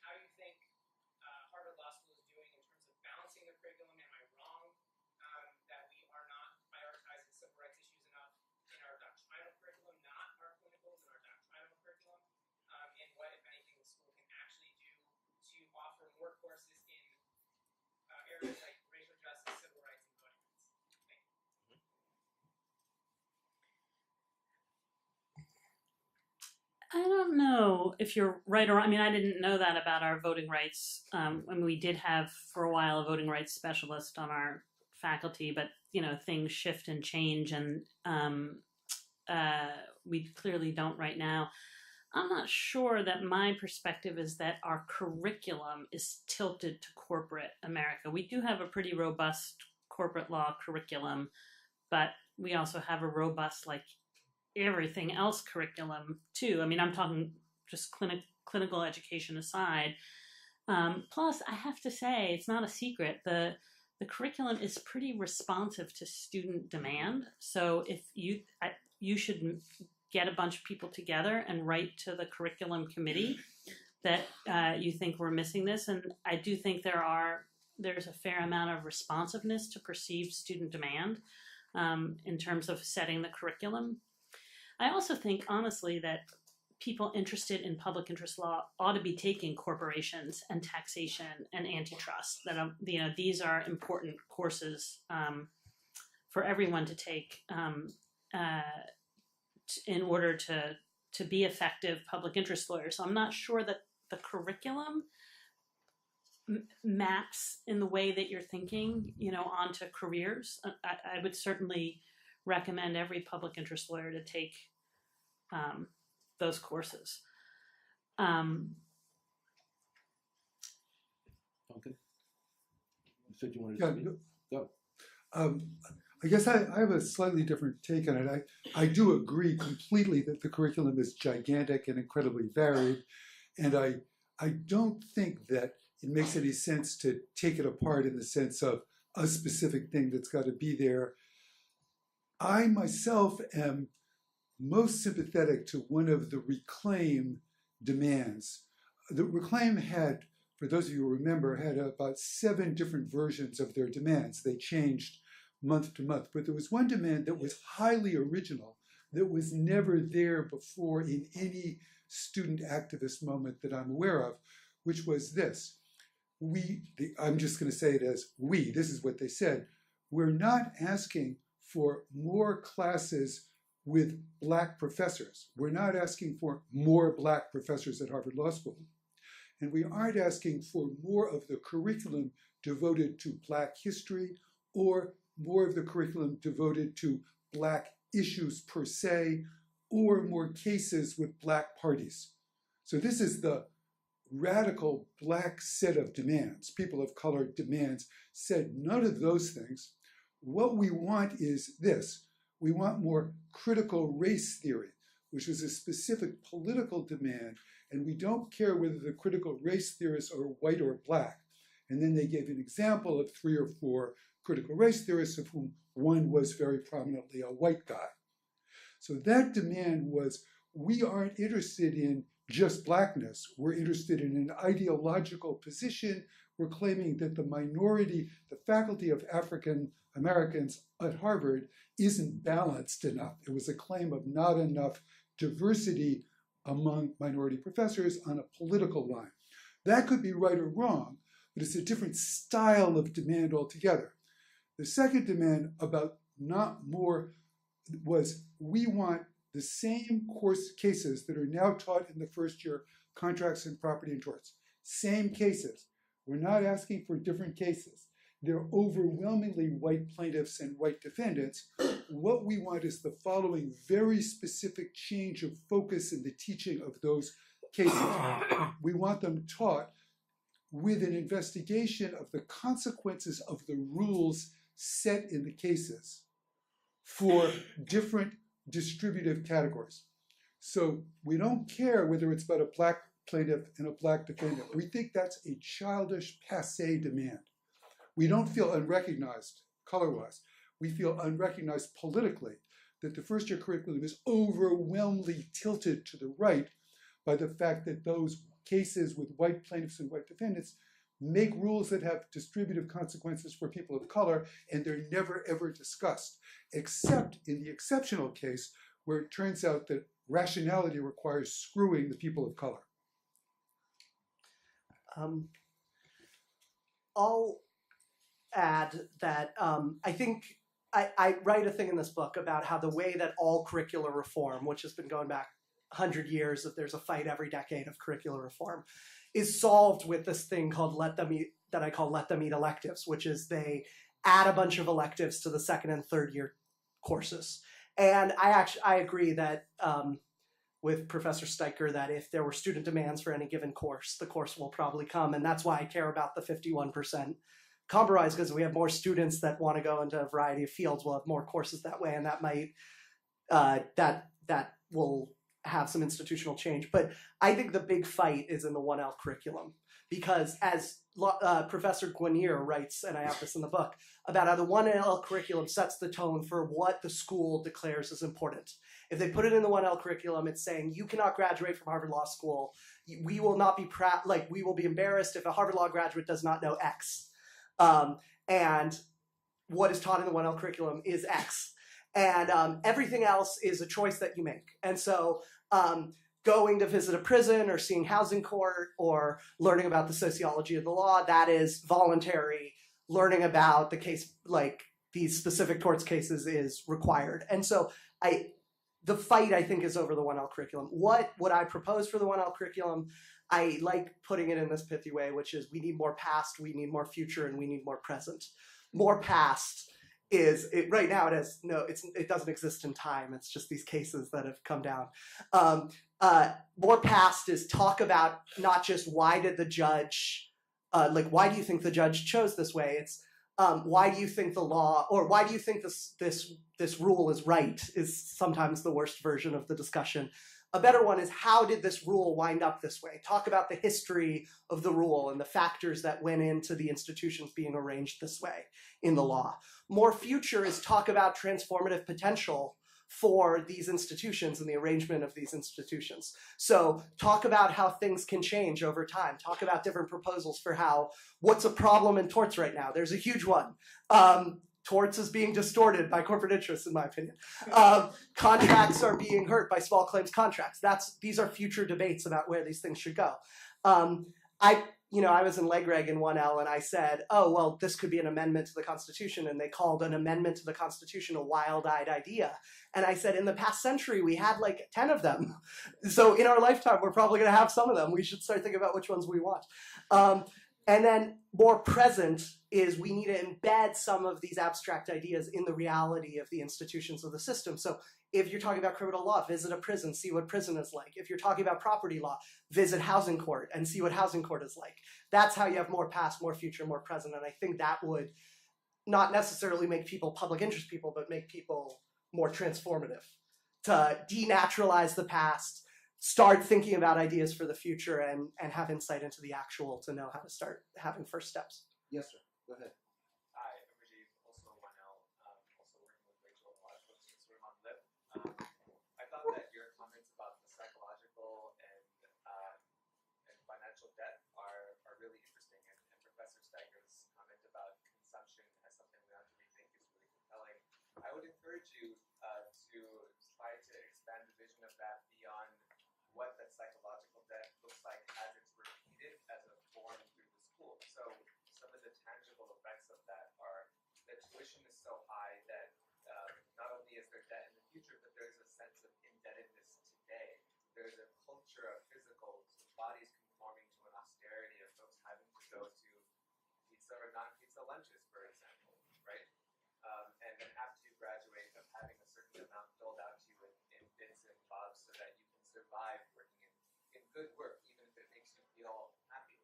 how you think Harvard Law School is doing in terms of balancing the curriculum. Am I wrong that we are not prioritizing civil rights issues enough in our doctrinal curriculum, not our clinicals in our doctrinal curriculum? And what, if anything, the school can actually do to offer more courses in areas like racial justice, civil rights, and voting rights? Thank you. I don't know if you're right or I mean I didn't know that about our voting rights. And we did have for a while a voting rights specialist on our faculty, but you know things shift and change, and we clearly don't right now. I'm not sure that my perspective is that our curriculum is tilted to corporate America. We do have a pretty robust corporate law curriculum, but we also have a robust like everything else curriculum too. I mean, I'm talking just clinical education aside. Plus, I have to say, it's not a secret. The curriculum is pretty responsive to student demand. So if you should get a bunch of people together and write to the curriculum committee that you think we're missing this. And I do think there's a fair amount of responsiveness to perceived student demand in terms of setting the curriculum. I also think, honestly, that people interested in public interest law ought to be taking corporations and taxation and antitrust. That these are important courses for everyone to take in order to be effective public interest lawyers. So I'm not sure that the curriculum maps in the way that you're thinking, onto careers. I would certainly recommend every public interest lawyer to take those courses. Duncan? You said you wanted to speak? Go. I guess I have a slightly different take on it. I do agree completely that the curriculum is gigantic and incredibly varied, and I don't think that it makes any sense to take it apart in the sense of a specific thing that's got to be there. I myself am most sympathetic to one of the Reclaim demands. The Reclaim had, for those of you who remember, had about 7 different versions of their demands. They changed month to month, but there was one demand that was highly original, that was never there before in any student activist moment that I'm aware of, which was this. I'm just going to say it as we, this is what they said, we're not asking for more classes with Black professors. We're not asking for more Black professors at Harvard Law School. And we aren't asking for more of the curriculum devoted to Black history or more of the curriculum devoted to Black issues per se, or more cases with Black parties. So this is the radical Black set of demands. People of color demands said none of those things. What we want is this. We want more critical race theory, which was a specific political demand, and we don't care whether the critical race theorists are white or Black. And then they gave an example of 3 or 4 critical race theorists, of whom one was very prominently a white guy. So that demand was, we aren't interested in just Blackness. We're interested in an ideological position. We're claiming that the minority, the faculty of African Americans at Harvard isn't balanced enough. It was a claim of not enough diversity among minority professors on a political line. That could be right or wrong, but it's a different style of demand altogether. The second demand about not more was, we want the same course cases that are now taught in the first year, contracts and property and torts. Same cases. We're not asking for different cases. They're overwhelmingly white plaintiffs and white defendants. What we want is the following very specific change of focus in the teaching of those cases. We want them taught with an investigation of the consequences of the rules set in the cases for different distributive categories. So we don't care whether it's about a black plaintiff and a black defendant. We think that's a childish, passé demand. We don't feel unrecognized color-wise. We feel unrecognized politically, that the first-year curriculum is overwhelmingly tilted to the right by the fact that those cases with white plaintiffs and white defendants make rules that have distributive consequences for people of color, and they're never, ever discussed, except in the exceptional case where it turns out that rationality requires screwing the people of color. I'll add that I think I write a thing in this book about how the way that all curricular reform, which has been going back 100 years, that there's a fight every decade of curricular reform, is solved with this thing called let them eat electives, which is they add a bunch of electives to the second and third year courses. And I agree that with Professor Steiker that if there were student demands for any given course, the course will probably come. And that's why I care about the 51% compromise, because we have more students that want to go into a variety of fields. We'll have more courses that way, and that might that will have some institutional change. But I think the big fight is in the 1L curriculum, because as Professor Guinier writes, and I have this in the book, about how the 1L curriculum sets the tone for what the school declares is important. If they put it in the 1L curriculum, it's saying you cannot graduate from Harvard Law School. We will not be proud, like we will be embarrassed if a Harvard Law graduate does not know X. And what is taught in the 1L curriculum is X. And everything else is a choice that you make. And so going to visit a prison or seeing housing court or learning about the sociology of the law, that is voluntary. Learning about the case, like these specific torts cases, is required. And so the fight, I think, is over the 1L curriculum. What would I propose for the 1L curriculum? I like putting it in this pithy way, which is we need more past, we need more future, and we need more present. More past is, right now it doesn't exist in time. It's just these cases that have come down. More past is talk about not just why did the judge, why do you think the judge chose this way? It's why do you think the law, or why do you think this rule is right, is sometimes the worst version of the discussion. A better one is how did this rule wind up this way? Talk about the history of the rule and the factors that went into the institutions being arranged this way in the law. More future is talk about transformative potential for these institutions and the arrangement of these institutions. So talk about how things can change over time. Talk about different proposals for what's a problem in torts right now. There's a huge one. Torts is being distorted by corporate interests, in my opinion. Contracts are being hurt by small claims contracts. These are future debates about where these things should go. I was in Legreg in 1L, and I said, oh, well, this could be an amendment to the Constitution, and they called an amendment to the Constitution a wild-eyed idea. And I said, in the past century, we had like 10 of them. So in our lifetime, we're probably going to have some of them. We should start thinking about which ones we want. And then more present is we need to embed some of these abstract ideas in the reality of the institutions of the system. So if you're talking about criminal law, visit a prison, see what prison is like. If you're talking about property law, visit housing court and see what housing court is like. That's how you have more past, more future, more present. And I think that would not necessarily make people public interest people, but make people more transformative, to denaturalize the past, start thinking about ideas for the future, and have insight into the actual to know how to start having first steps. Yes, sir. Go ahead. Hi, I'm Rajiv, also 1L, also working with Rachel a lot of folks in this room on LIP. I thought that your comments about the psychological and financial debt are really interesting, and Professor Steiker's comment about consumption as something we have to rethink is really compelling. I would encourage you to try to expand the vision of that beyond what that psychological debt looks like as it's repeated as a form through the school. So some of the tangible effects of that are that tuition is so high that not only is there debt in the future, but there's a sense of indebtedness today. There's a culture of physical bodies conforming to an austerity of folks having to go to pizza or non-pizza lunches, for example, right? And then after you graduate, of having a certain amount doled out to you in bits and bobs so that you can survive working in good work, even if it makes you feel happy.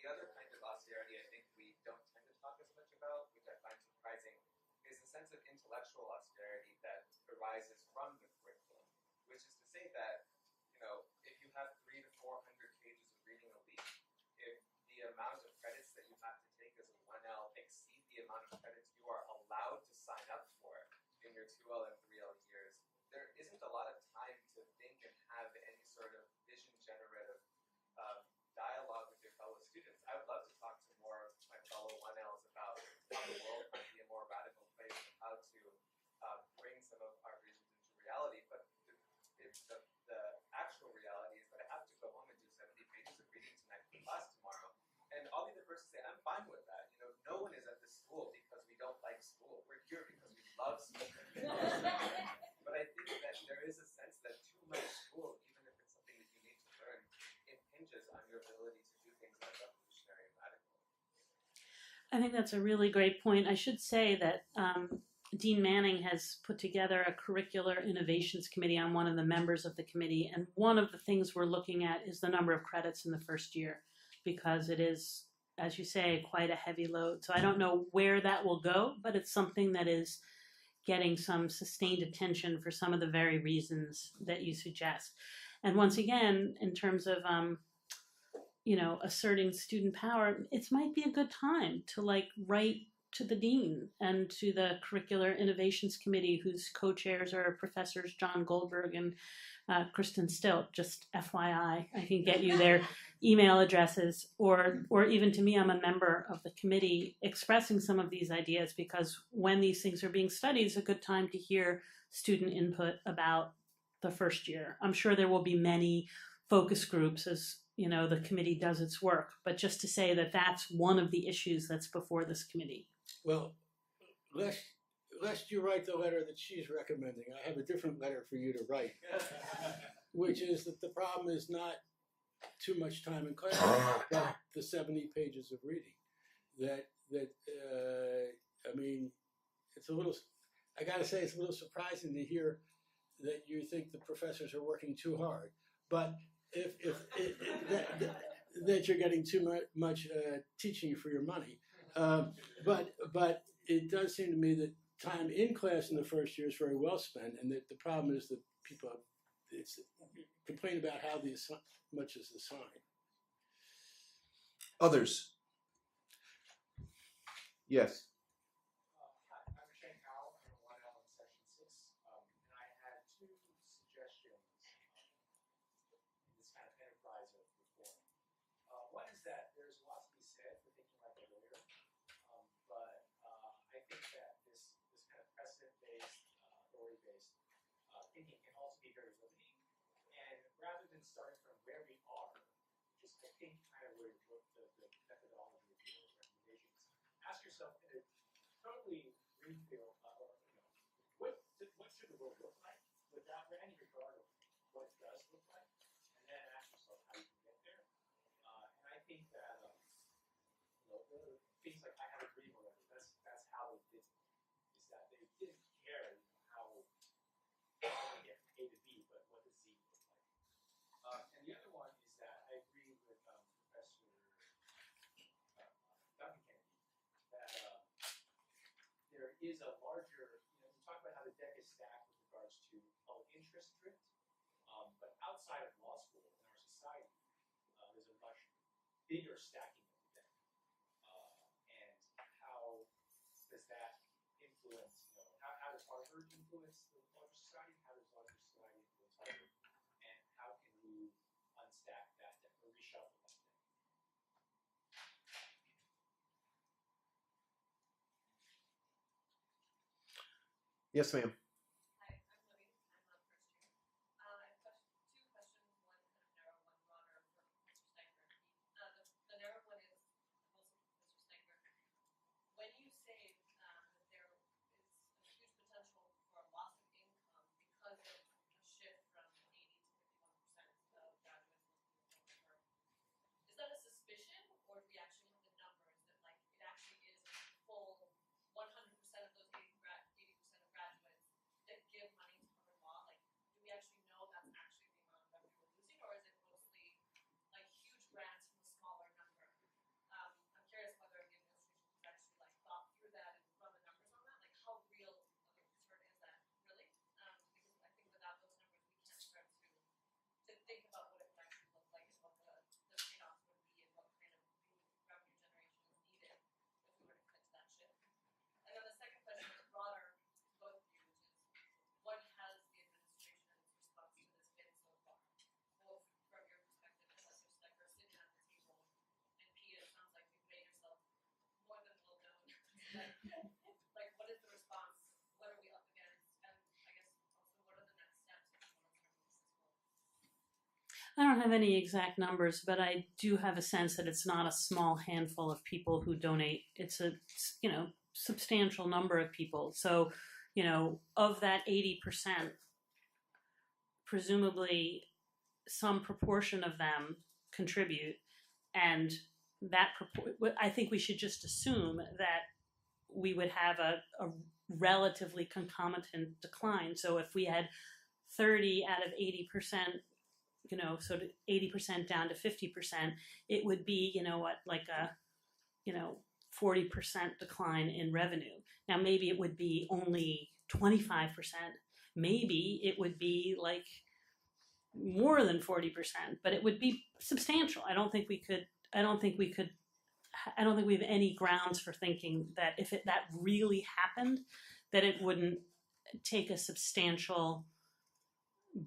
The other kind of austerity I think we don't tend to talk as much about, which I find surprising, is the sense of intellectual austerity that arises from the curriculum, which is to say that, you know, if you have 300 to 400 pages of reading a week, if the amount of credits that you have to take as a 1L exceed the amount of credits you are allowed to sign up for in your 2L and 3L years, there isn't a lot of time to think and have any sort of vision generative dialogue with your fellow students. I would love to talk to more of my fellow 1Ls about how the world might be a more radical place and how to bring some of our visions into reality. But the actual reality is that I have to go home and do 70 pages of reading tonight for class tomorrow. And I'll be the first to say, I'm fine with that. You know, no one is at this school because we don't like school. We're here because we love school. But I think that there is a sense that too much school, even if it's something that you need to learn, impinges on your ability to do things that are revolutionary and radical. I think that's a really great point. I should say that Dean Manning has put together a curricular innovations committee. I'm one of the members of the committee, and one of the things we're looking at is the number of credits in the first year, because it is, as you say, quite a heavy load. So I don't know where that will go, but it's something that is getting some sustained attention for some of the very reasons that you suggest. And once again, in terms of asserting student power, it might be a good time to write to the dean and to the curricular innovations committee, whose co-chairs are Professors John Goldberg and Kristen Stilt. Just FYI, I can get you their email addresses, or even to me, I'm a member of the committee, expressing some of these ideas, because when these things are being studied, it's a good time to hear student input about the first year. I'm sure there will be many focus groups as the committee does its work, but just to say that that's one of the issues that's before this committee. Well, lest you write the letter that she's recommending, I have a different letter for you to write, which is that the problem is not too much time in class, but the 70 pages of reading. I mean, it's a little, I gotta say, it's a little surprising to hear that you think the professors are working too hard, but that you're getting too much teaching for your money. But it does seem to me that time in class in the first year is very well spent, and that the problem is that people complain about how much is assigned. Others? Yes. Hi, I'm Shane Howell. I'm a 1L in Section 6, and I had two suggestions in this kind of enterprise of reform. One is that there's lots to be said for thinking like a lawyer, but I think that this kind of precedent-based, authority-based thinking can also be very limiting. And rather than starting from where we are, just I think kind of where the methodology of your recommendations. Ask yourself in a totally greenfield, what should the world look like without any regard of what it does look like, and then ask yourself how you can get there. And I think that things like I have a dream or whatever, that's how they did it. Is that they didn't care how to get from A to B, but what the Z looked like. And the other one is that I agree with Professor Duncan that there is a larger, we talk about how the deck is stacked with regards to public interest drift, but outside of law school in our society, there's a much bigger stacking of the deck. And how does that influence, how does Harvard influence the larger society? How does larger society influence Harvard? And how can we unstack that deck or reshuffle that deck? Yes, ma'am. Hi, I'm Libby. I'm on first year. I have two questions, one kind of narrow, one broader for Mr. Steiker. The narrow one is also Mr. Steiker. When you say that there is a huge potential for a loss of income because of a shift from 80 to 51% of graduates looking at the firm, is that a suspicion, or do we actually have the numbers that have any exact numbers, but I do have a sense that it's not a small handful of people who donate. It's a, you know, substantial number of people. So, you know, of that 80%, presumably some proportion of them contribute, and that I think we should just assume that we would have a relatively concomitant decline. So if we had 30 out of 80%, you know, so 80% down to 50%, it would be, you know what, like a, you know, 40% decline in revenue. Now maybe it would be only 25%. Maybe it would be like more than 40%, but it would be substantial. I don't think we have any grounds for thinking that if that really happened, that it wouldn't take a substantial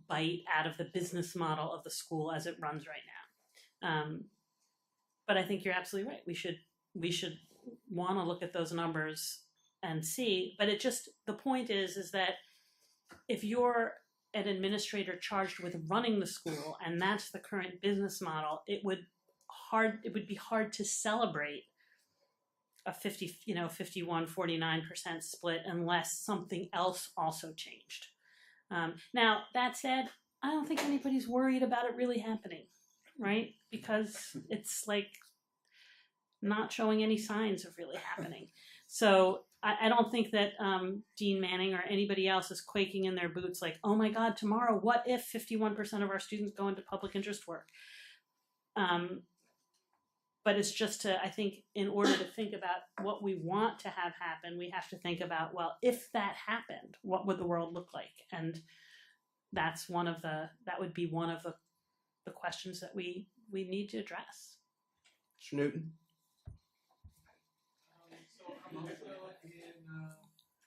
bite out of the business model of the school as it runs right now. But I think you're absolutely right. We should want to look at those numbers and see. But the point is that if you're an administrator charged with running the school and that's the current business model, it would be hard to celebrate a 51-49% split unless something else also changed. Now, that said, I don't think anybody's worried about it really happening, right? Because it's like not showing any signs of really happening. So I don't think that Dean Manning or anybody else is quaking in their boots like, oh my God, tomorrow, what if 51% of our students go into public interest work? But it's just I think in order to think about what we want to have happen, we have to think about, well, if that happened, what would the world look like? And that would be one of the questions that we need to address. Mr. Newton? So I'm also in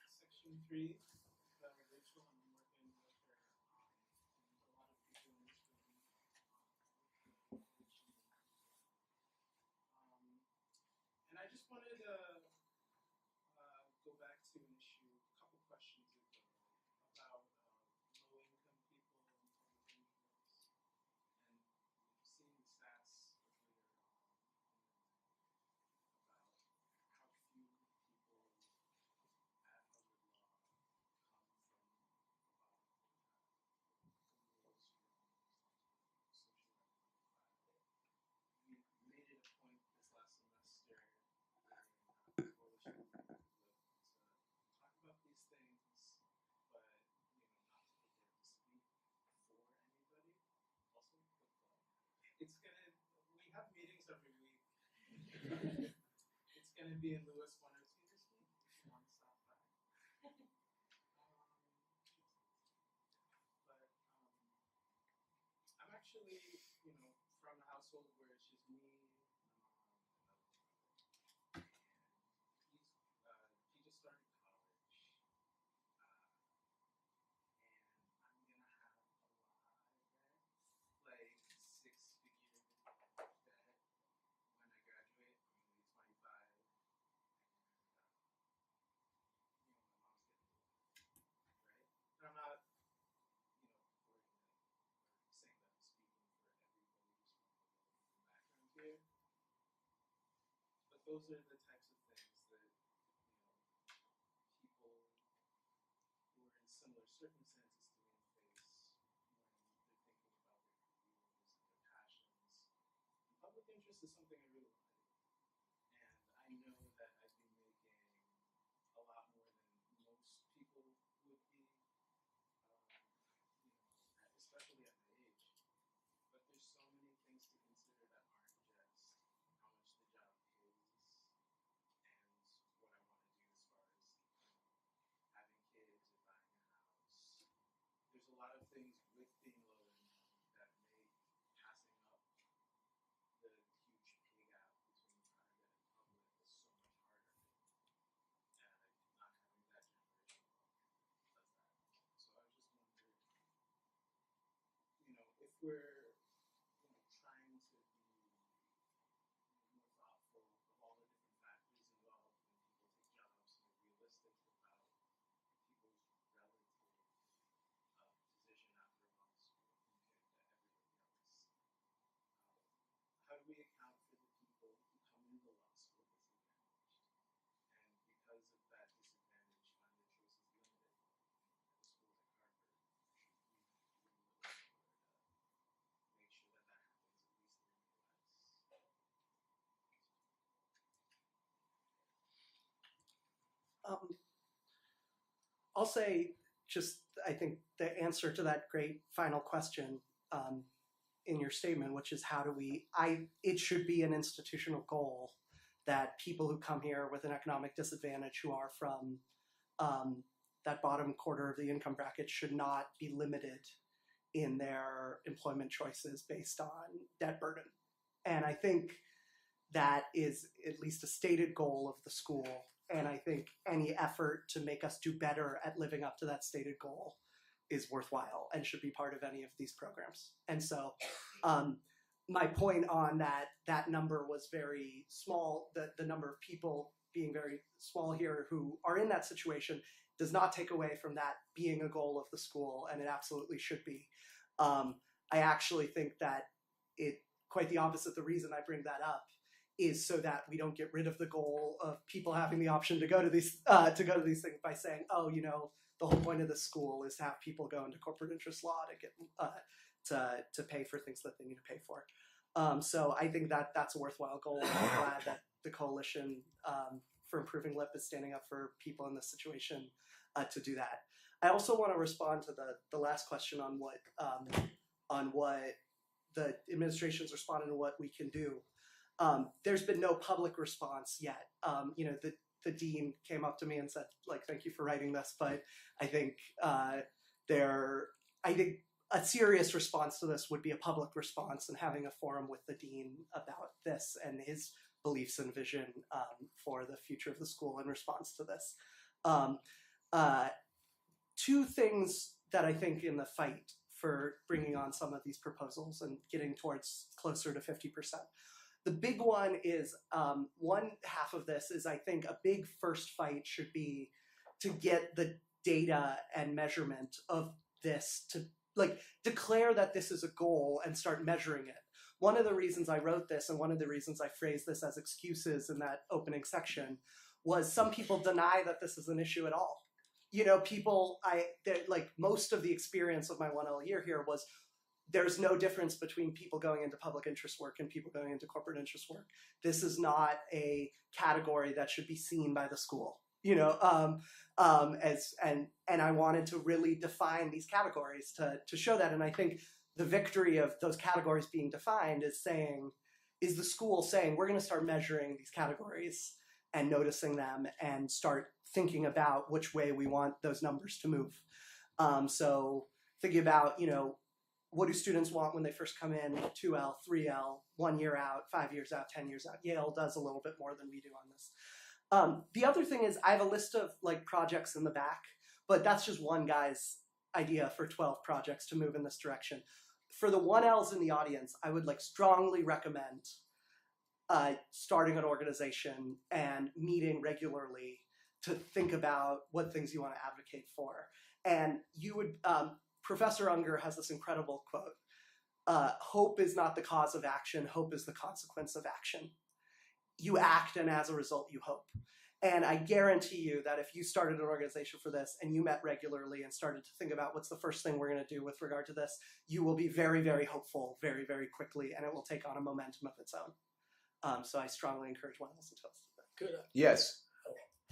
section 3, Rachel, and I'm working with her. There's a lot of people in this room. And I just wanted to go back to an issue a couple questions ago about low-income people and public interest, and seeing the stats earlier about how few people at Harvard Law come from lowest rung socioeconomic class. You made it a point this last semester during coalition to talk about these things, but not to purport to speak for anybody. Also, it's gonna. We have meetings every week. It's gonna be in Lewis 102 this week. If you want to stop by. But I'm actually, from a household where it's just me, my mom, and he just started college, and I'm gonna have a lot of debt, like 6-figure debt when I graduate. I'm gonna be 25, and my mom's getting old, right? And I'm not, saying that I'm speaking for everybody who's from a low-income background here, but those are the types of things that people who are in similar circumstances to me face when they're thinking about their careers and their passions. And public interest is something I really want to do, and I know that I'd be making a lot more than most people would be, especially at my age. But there's so many things to consider that aren't just how much the job pays and what I want to do as far as having kids or buying a house. There's a lot of things with being low income that make passing up the huge pay gap between private and public so much harder. And not having that generational wealth does that. So I was just wondering, if we're trying to be more thoughtful of all the different factors involved when people take jobs, and realistic about people's relative position after law school compared to everybody else. I'll say just, I think the answer to that great final question in your statement, which is it should be an institutional goal that people who come here with an economic disadvantage who are from that bottom quarter of the income bracket should not be limited in their employment choices based on debt burden. And I think that is at least a stated goal of the school. And I think any effort to make us do better at living up to that stated goal is worthwhile and should be part of any of these programs. And so my point on that number was very small. The number of people being very small here who are in that situation does not take away from that being a goal of the school, and it absolutely should be. I actually think that quite the opposite. The reason I bring that up is so that we don't get rid of the goal of people having the option to go to these things by saying, oh, the whole point of the school is to have people go into corporate interest law to get to pay for things that they need to pay for. So I think that's a worthwhile goal. I'm glad that the Coalition for Improving LIP is standing up for people in this situation to do that. I also want to respond to the last question on what the administration's responded to what we can do. There's been no public response yet. The dean came up to me and said, thank you for writing this, but I think a serious response to this would be a public response and having a forum with the dean about this and his beliefs and vision for the future of the school in response to this. Two things that I think in the fight for bringing on some of these proposals and getting towards closer to 50%. The big one is, one half of this is I think a big first fight should be to get the data and measurement of this to declare that this is a goal and start measuring it. One of the reasons I wrote this and one of the reasons I phrased this as excuses in that opening section was some people deny that this is an issue at all. Most of the experience of my 1L year here was there's no difference between people going into public interest work and people going into corporate interest work. This is not a category that should be seen by the school, and I wanted to really define these categories to show that. And I think the victory of those categories being defined is the school saying, we're going to start measuring these categories and noticing them and start thinking about which way we want those numbers to move. So thinking about, what do students want when they first come in? 2L, 3L, 1 year out, 5 years out, 10 years out. Yale does a little bit more than we do on this. The other thing is I have a list of projects in the back, but that's just one guy's idea for 12 projects to move in this direction. For the 1Ls in the audience, I would strongly recommend starting an organization and meeting regularly to think about what things you want to advocate for. And you would, Professor Unger has this incredible quote, hope is not the cause of action, hope is the consequence of action. You act, and as a result, you hope. And I guarantee you that if you started an organization for this and you met regularly and started to think about what's the first thing we're going to do with regard to this, you will be very, very hopeful very, very quickly, and it will take on a momentum of its own. So I strongly encourage one of us to tell us that. Good. Yes.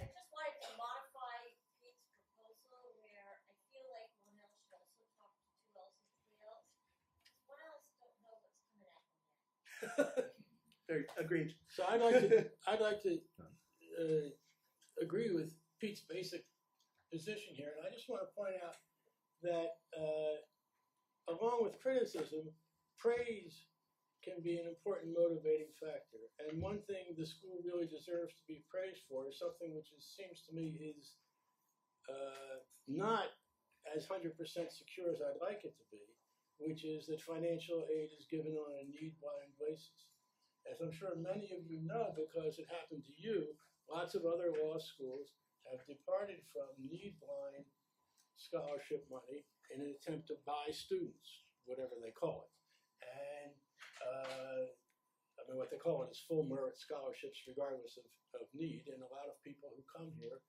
I just wanted to modify Pete's proposal where I feel like 1L should also talk to 2Ls and 3Ls. 1Ls don't know what's coming at them yet. Very agreed. So I'd like to agree with Pete's basic position here, and I just want to point out that along with criticism, praise can be an important motivating factor. And one thing the school really deserves to be praised for is something which seems to me is not as 100% secure as I'd like it to be, which is that financial aid is given on a need-blind basis. As I'm sure many of you know, because it happened to you, lots of other law schools have departed from need-blind scholarship money in an attempt to buy students, whatever they call it. And what they call it is full merit scholarships regardless of need, and a lot of people who come here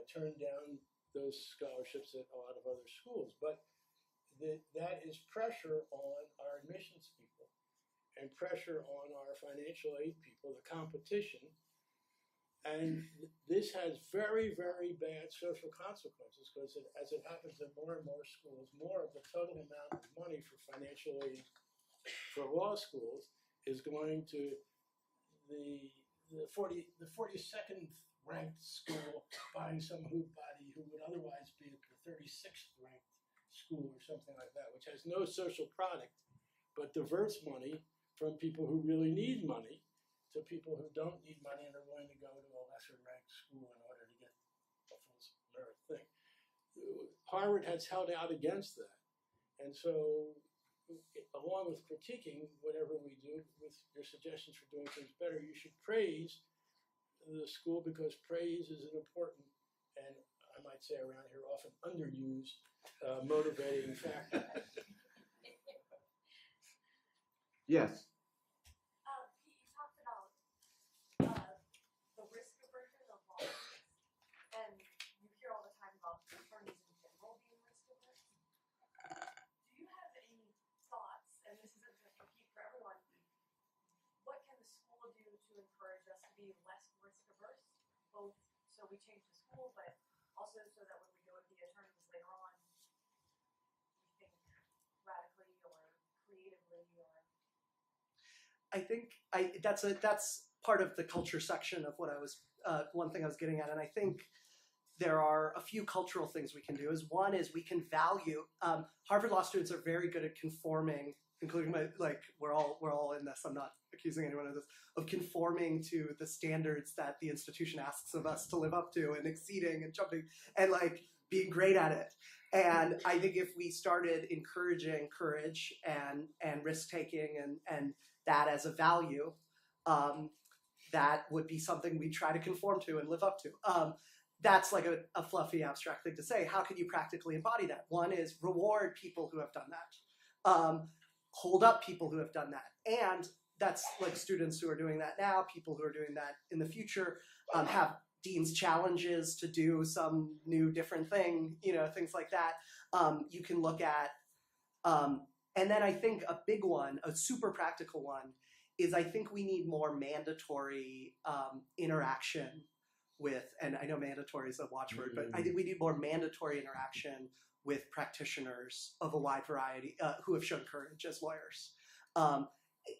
turn down those scholarships at a lot of other schools. But that is pressure on our admissions people and pressure on our financial aid people, the competition. And this has very, very bad social consequences because as it happens in more and more schools, more of the total amount of money for financial aid for law schools is going to the 42nd ranked school buying some hoop body who would otherwise be at the 36th ranked school or something like that, which has no social product, but diverts money from people who really need money to people who don't need money and are willing to go to a lesser ranked school in order to get a full merit thing. Harvard has held out against that. And so, along with critiquing whatever we do, with your suggestions for doing things better, you should praise the school because praise is an important, and I might say around here, often underused, motivating factor. Yes. You talked about the risk aversion of lawsuits, and you hear all the time about attorneys in general being risk averse. Do you have any thoughts, and this isn't just for Pete, for everyone, what can the school do to encourage us to be less risk averse, both so we change the school, but also so that when we go to the attorneys later on, we think radically or creatively or. I think that's part of the culture section of what I was one thing I was getting at, and I think there are a few cultural things we can do. One is we can value. Harvard law students are very good at conforming, including we're all in this. I'm not accusing anyone of this, of conforming to the standards that the institution asks of us to live up to, and exceeding and jumping and being great at it. And I think if we started encouraging courage and risk taking and that as a value, that would be something we try to conform to and live up to. That's like a fluffy, abstract thing to say. How can you practically embody that? One is reward people who have done that. Hold up people who have done that. And that's like students who are doing that now, people who are doing that in the future, have Dean's challenges to do some new different thing, things like that. You can look at, and then I think a big one, a super practical one, is I think we need more mandatory interaction with, and I know mandatory is a watchword, but I think we need more mandatory interaction with practitioners of a wide variety who have shown courage as lawyers.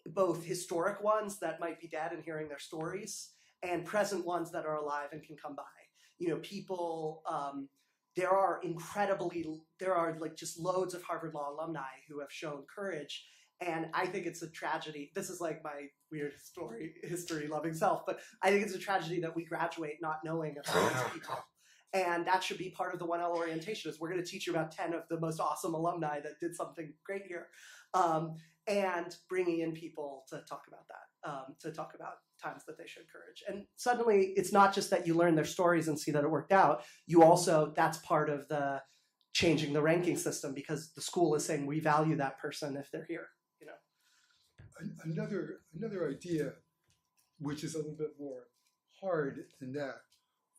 Both historic ones that might be dead and hearing their stories, and present ones that are alive and can come by. People, there are just loads of Harvard Law alumni who have shown courage. And I think it's a tragedy. This is like my weird history loving self, but I think it's a tragedy that we graduate not knowing about these people. And that should be part of the 1L orientation is we're going to teach you about 10 of the most awesome alumni that did something great here. And bringing in people to talk about that, to talk about times that they showed courage. And suddenly it's not just that you learn their stories and see that it worked out. You also, that's part of the changing the ranking system because the school is saying we value that person if they're here. Another idea, which is a little bit more hard than that,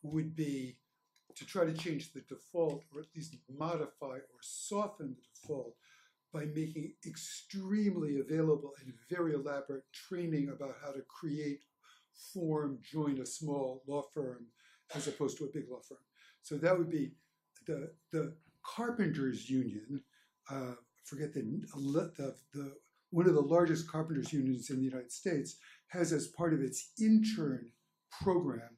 would be to try to change the default, or at least modify or soften the default by making extremely available and very elaborate training about how to create, form, join a small law firm as opposed to a big law firm. So that would be the Carpenters Union. Forget the one of the largest carpenters unions in the United States has as part of its intern program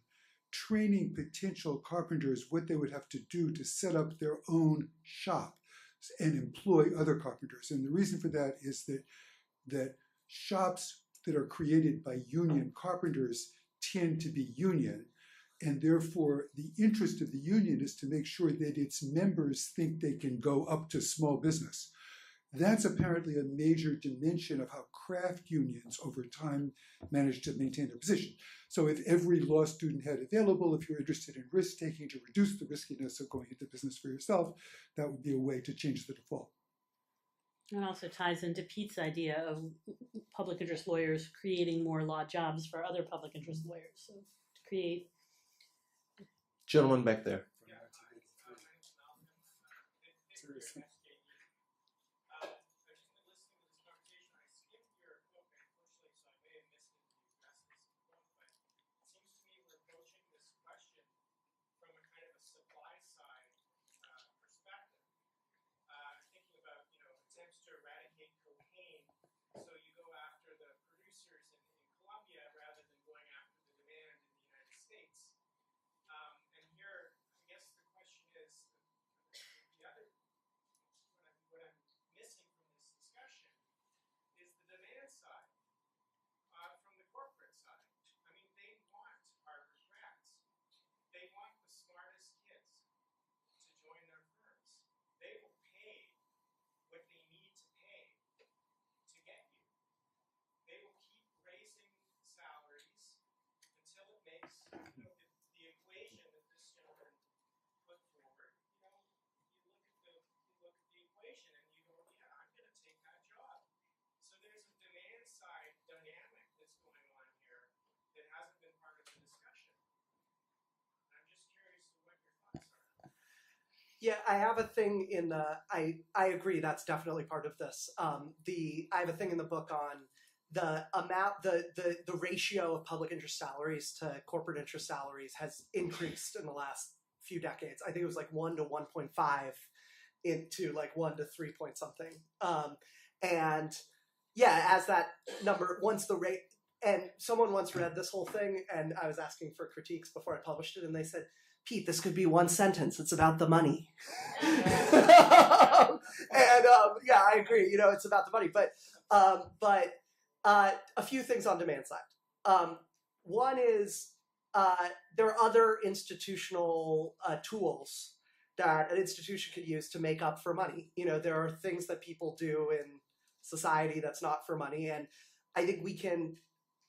training potential carpenters what they would have to do to set up their own shop and employ other carpenters. And the reason for that is that shops that are created by union carpenters tend to be union, and therefore the interest of the union is to make sure that its members think they can go up to small business. That's apparently a major dimension of how craft unions over time manage to maintain their position. So if every law student had available, if you're interested in risk taking to reduce the riskiness of going into business for yourself, that would be a way to change the default. It also ties into Pete's idea of public interest lawyers creating more law jobs for other public interest lawyers. So to create. Gentleman back there. Approaching Yeah, I have a thing in the. I agree. That's definitely part of this. I have a thing in the book on the amount, the ratio of public interest salaries to corporate interest salaries has increased in the last few decades. I think it was like 1 to 1.5 into like 1 to 3 point something. And yeah, as that number, once the rate, and someone once read this whole thing, and I was asking for critiques before I published it, and they said, Pete, this could be one sentence. It's about the money. And yeah, I agree. You know, it's about the money. But a few things on demand side. One is there are other institutional tools that an institution could use to make up for money. You know, there are things that people do in society that's not for money, and I think we can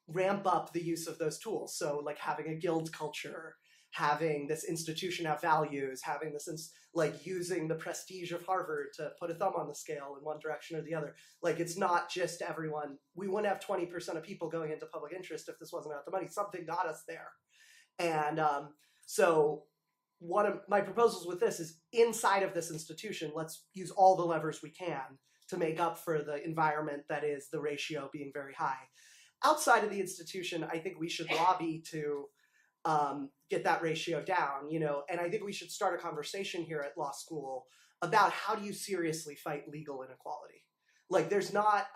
ramp up the use of those tools. So like having a guild culture, having this institution have values, having this, like using the prestige of Harvard to put a thumb on the scale in one direction or the other. Like it's not just everyone. We wouldn't have 20% of people going into public interest if this wasn't about the money. Something got us there. And so one of my proposals with this is inside of this institution, let's use all the levers we can to make up for the environment that is the ratio being very high. Outside of the institution, I think we should lobby to get that ratio down, you know, and I think we should start a conversation here at law school about how do you seriously fight legal inequality. Like there's not,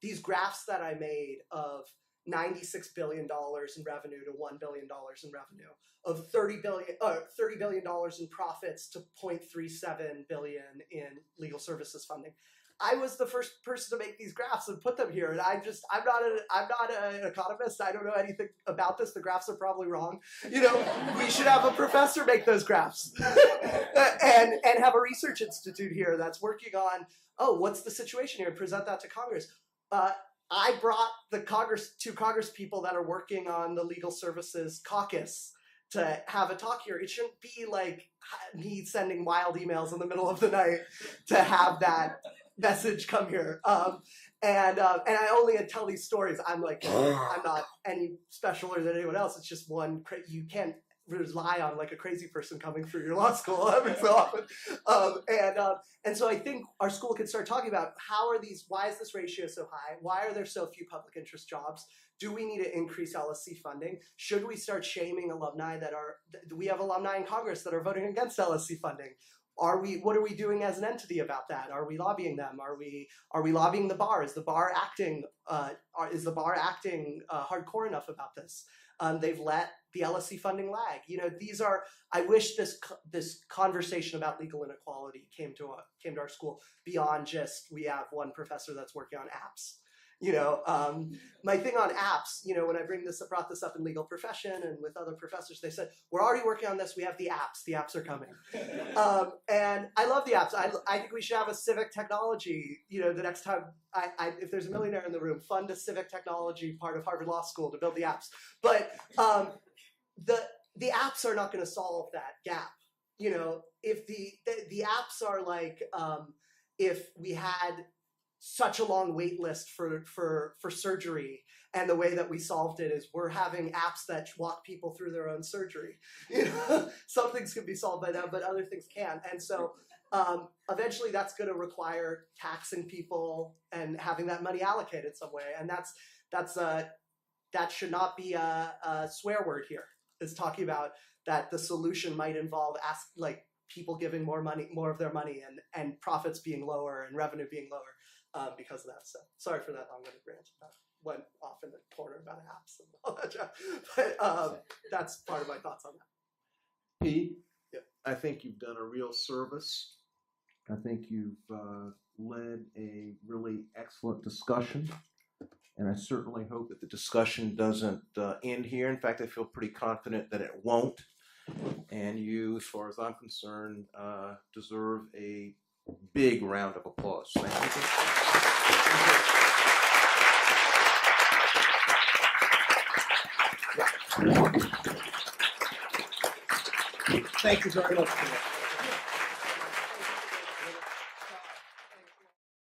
these graphs that I made of $96 billion in revenue to $1 billion in revenue, of $30 billion in profits to 0.37 billion in legal services funding. I was the first person to make these graphs and put them here, and I'm not an economist. I don't know anything about this. The graphs are probably wrong. You know, we should have a professor make those graphs, and have a research institute here that's working on, oh, what's the situation here, and present that to Congress. I brought two Congress people that are working on the Legal Services Caucus to have a talk here. It shouldn't be like me sending wild emails in the middle of the night to have that message come here. And I only tell these stories. I'm like, I'm not any specialer than anyone else. It's just one, you can't rely on like a crazy person coming through your law school every so often. And so I think our school can start talking about why is this ratio so high? Why are there so few public interest jobs? Do we need to increase LSC funding? Should we start shaming alumni do we have alumni in Congress that are voting against LSC funding? What are we doing as an entity about that? Are we lobbying them? Are we lobbying the bar? Is the bar acting hardcore enough about this? They've let the LSC funding lag. You know, I wish this conversation about legal inequality came to our school beyond just we have one professor that's working on apps. You know, my thing on apps, you know, when I brought this up in legal profession and with other professors, they said, we're already working on this. We have the apps are coming. And I love the apps. I think we should have a civic technology, you know, the next time, if there's a millionaire in the room, fund a civic technology part of Harvard Law School to build the apps. But the apps are not going to solve that gap. You know, if the apps are like, if we had such a long wait list for surgery, and the way that we solved it is we're having apps that walk people through their own surgery. You know, some things can be solved by that, but other things can't. And so eventually that's going to require taxing people and having that money allocated some way. And that should not be a swear word here. Is talking about that the solution might involve people giving more of their money and profits being lower and revenue being lower. Because of that. So sorry for that long-winded rant. Went off in the corner about apps and all that jazz. But that's part of my thoughts on that. Pete, yeah. I think you've done a real service. I think you've led a really excellent discussion. And I certainly hope that the discussion doesn't end here. In fact, I feel pretty confident that it won't. And you, as far as I'm concerned, deserve a big round of applause. Thank you. Thank you very much.